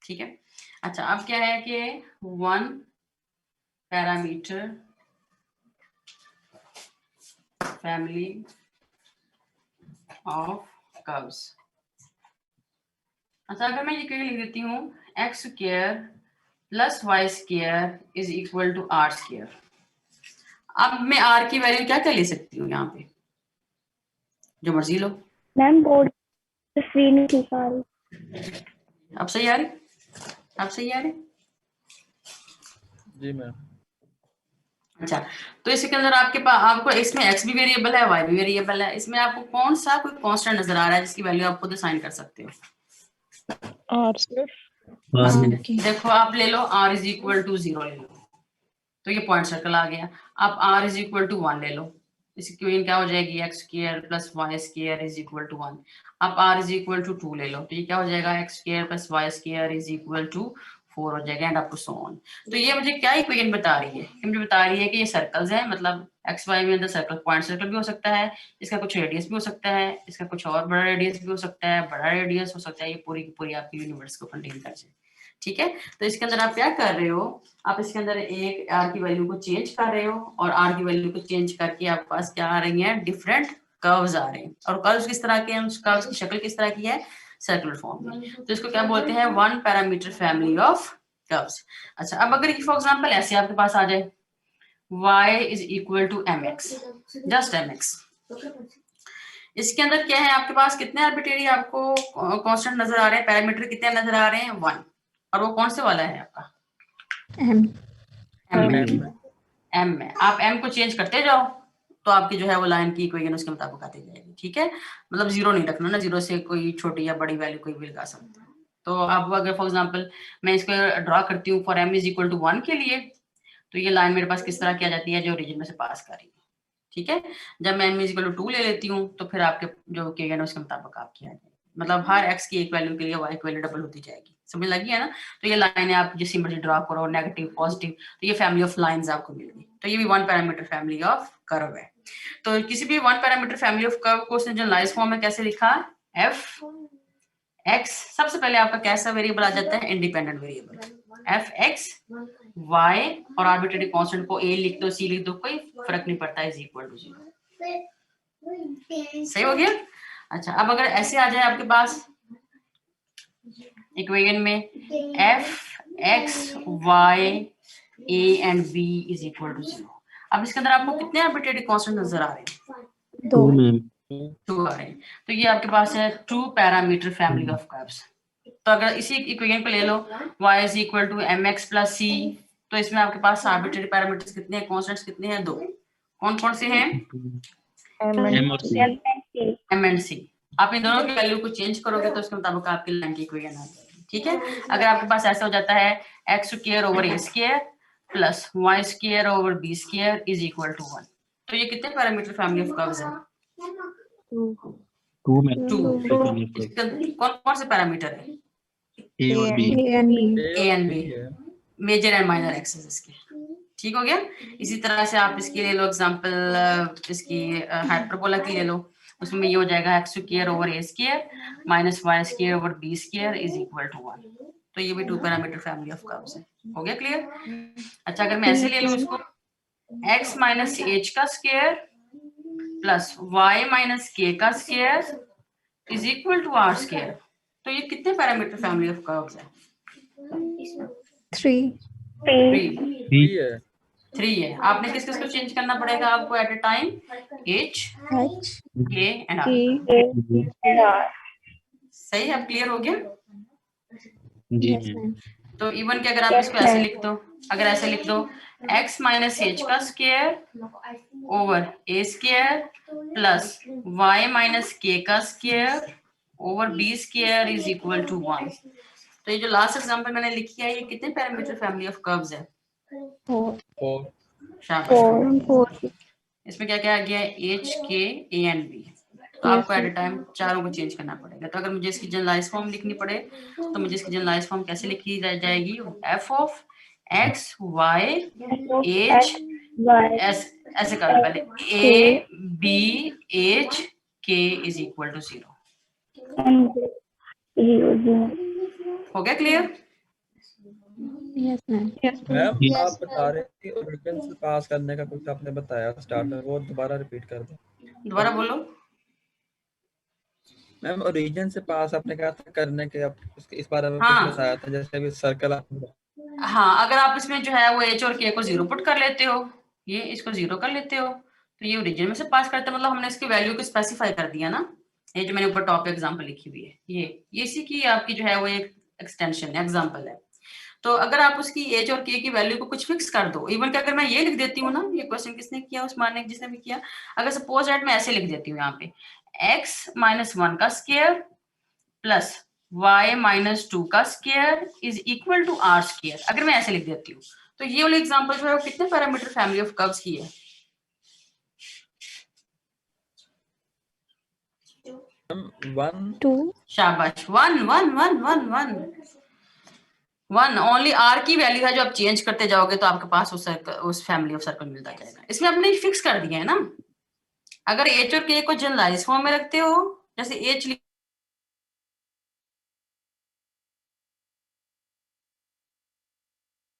ठीक है। अच्छा अब क्या है कि one parameter family of curves. अच्छा अगर मैं ये क्यों लिख देती हूँ x square plus y square is equal to are square. अब मैं आर की वैल्यू क्या क्या ले सकती हूँ यहाँ पे, जो मर्जी लो। मैम बोर्ड स्क्रीन नहीं ठीक आ रही। अब सही आ रही, अब सही आ रही। जी मैम। अच्छा तो इसके अंदर आपके पास आपको इसमें एक्स भी वेरिएबल है, वाई भी वेरिएबल है। इसमें आपको कौन सा कोई कांस्टेंट नजर आ रहा है जिसकी वैल्यू आप खुद असाइन कर सकते हो? और देखो आप ले लो r इज इक्वल टू 0 ले लो, तो ये पॉइंट सर्कल आ गया। आप r इज इक्वल टू 1 ले लो, इसकी इक्वेशन क्या हो जाएगी x square plus y square is equal to 1। आप r इज इक्वल टू 2 ले लो, तो ये क्या हो जाएगा x square plus y square is equal to 4 हो जाएगा, and up to so on. तो ये मुझे क्या इक्वेशन बता रही है कि मुझे बता रही है कि ये सर्कल्स हैं, मतलब एक्स वाई में अंदर सर्कल पॉइंट सर्कल भी हो सकता है, इसका कुछ रेडियस भी हो सकता है, इसका कुछ और बड़ा रेडियस भी हो सकता है, बड़ा रेडियस हो सकता है, ये पूरी की पूरी आपकी यूनिवर्स को कंटेन कर जाए। ठीक है, तो इसके अंदर आप क्या कर रहे हो, आप इसके अंदर एक आर की वैल्यू को चेंज कर रहे हो और आर की वैल्यू को चेंज करके आपके पास क्या आ रही है, डिफरेंट कर्व्स आ रहे हैं। और कर्व्स किस तरह के हैं, उस कर्व्स की शक्ल किस तरह की है, सर्कुलर फॉर्म में। तो इसको क्या बोलते हैं, one parameter family of curves. अच्छा अब अगर फॉर एग्जांपल ऐसे आपके पास आ जाए y is equal to mx, just mx, इसके अंदर क्या है आपके पास कितने आर्बिट्रेरी आपको कांस्टेंट नजर आ रहे हैं, पैरामीटर कितने नजर आ रहे हैं, 1। और वो कौन से वाला है आपका, m में। आप m को चेंज करते जाओ तो आपकी जो है वो लाइन की इक्वेशन उसके मुताबिक आती जाएगी। ठीक है, मतलब जीरो नहीं रखना ना, जीरो से कोई छोटी या बड़ी वैल्यू कोई भी लगा सकते हैं। तो अब अगर फॉर एग्जांपल मैं इसको ड्रॉ करती हूँ for m is equal to 1 के लिए, तो ये लाइन मेरे पास किस तरह की आ जाती है, जो ओरिजिन में से पास कर रही है। ठीक है, जब मैं m इज इक्वल टू 2 ले लेती हूँ तो फिर आपके जो इक्वेशन उसके मुताबिक आपकी आ जाएगी, मतलब हर x की एक वैल्यू के लिए y की वैल्यू डबल होती जाएगी। समझ लगी है ना। तो ये लाइन है, आप जिस मर्जी ड्रॉ करो, नेगेटिव पॉजिटिव, तो ये फैमिली ऑफ लाइंस आपको मिल गई। तो ये भी one parameter family of curve है। तो किसी भी one parameter family of curve को उसने जनरलाइज फॉर्म में कैसे लिखा, f x, सबसे पहले आपका कैसा वेरिएबल आ जाता है, independent variable f x y, और आर्बिट्रेरी कांस्टेंट को a लिख दो, c लिख दो, कोई फर्क नहीं पड़ता, इज इक्वल टू 0। सही हो गया। अच्छा अब अगर ऐसे आ जाए आपके पास इक्वेशन में f x y a and b is equal to 0, अब इसके अंदर आपको कितने आर्बिट्रेरी कांस्टेंट नजर आ रहे हैं, 2 आ रहे हैं। तो ये आपके पास है two parameter family of curves. तो अगर इसी इक्वेशन को ले लो y is equal to mx plus c, तो इसमें आपके पास आर्बिट्रेरी पैरामीटर्स कितने हैं, कांस्टेंट्स कितने हैं, 2। कौन कौन से हैं, m एंड c। आप इन दोनों की वैल्यू को चेंज करोगे तो उसके मुताबिक आपकी लाइन की इक्वेशन आ जाएगी। ठीक है, अगर आपके पास ऐसा हो जाता है x square over a square plus y square over b square is equal to 1, तो ये कितने पैरामीटर फैमिली ऑफ कर्व्स है, 2। कौन कौन से पैरामीटर है, A and B. A and b, major and minor axes इसके। ठीक हो गया। इसी तरह से आप इसकी ले लो एग्जांपल, इसकी हाइपरबोला की ले लो, उसमें ये हो जाएगा x square over a square minus y square over b square is equal to 1। तो ये भी two parameter family of curves है। हो गया क्लियर। अच्छा अगर मैं ऐसे ले लूं इसको x माइनस एच का square plus y minus k का square is equal to are square, तो ये कितने पैरामीटर फैमिली ऑफ कर्व्स है, 3. 3 है। आपने किस किस को चेंज करना पड़ेगा आपको at a time, h H. k and r। K. सही है, अब क्लियर हो गया। Yes, ma'am. तो इवन के अगर आप इसको ऐसे लिख दो, अगर ऐसे लिख दो x माइनस एच का square over a square plus y minus k का square over b square is equal to 1, तो ये जो लास्ट एग्जांपल मैंने लिखी है ये कितने पैरामीटर फैमिली ऑफ कर्व्स है, 4. शाबाश। 4. इसमें क्या क्या आ गया है, एच के ए एंड बी। तो आपको एट अ टाइम चारों को चेंज करना पड़ेगा। तो अगर मुझे इसकी जनरलाइज फॉर्म लिखनी पड़े तो मुझे इसकी जनरलाइज फॉर्म कैसे लिखी जाएगी, f of x y h ऐसे कर लो पहले, a b h k is equal to 0। हो गया clear? Yes ma'am. Ma'am Yes, आप बता ma'am. रहे थे ओरिजिन से पास करने का कुछ आपने बताया स्टार्ट में, वो दोबारा रिपीट कर दो। दोबारा बोलो। मैम ओरिजिन से पास आपने कहा था करने के, आप इस बारे में हाँ। कुछ बताया था, जैसे अभी सर्कल आपने हाँ, अगर आप इसमें जो है वो एच और के को 0 पुट कर लेते हो, ये इसको 0 कर लेते हो, तो ये ओरिजिन में से पास करते हैं, मतलब हमने इसकी वैल्यू को स्पेसिफाई कर दिया ना। ये जो मैंने ऊपर टॉप पे एग्जांपल लिखी हुई है, ये इसी की आपकी जो है वो एक एक्सटेंशन है, एग्जांपल है। तो अगर आप उसकी एच और के की वैल्यू को कुछ फिक्स कर दो, इवन कि अगर मैं ये लिख देती हूँ ना, ये क्वेश्चन किसने किया, उस्मान ने, जिसने भी किया, अगर सपोज दैट मैं ऐसे लिख देती हूँ यहाँ पे x-1 का स्क्वायर प्लस y-2 का square is equal to r square, अगर मैं ऐसे लिख देती हूँ, तो ये वाली एग्जांपल जो है वो कितने पैरामीटर फैमिली ऑफ कर्व्स की है? 1 2 शाबाश, 1 ओनली r की वैल्यू है, जो आप चेंज करते जाओगे तो आपके पास उस फैमिली ऑफ सर्कल मिलता जाएगा। इसमें आपने फिक्स कर दिया है ना। अगर h और k को जनरलाइज फॉर्म में रखते हो, जैसे h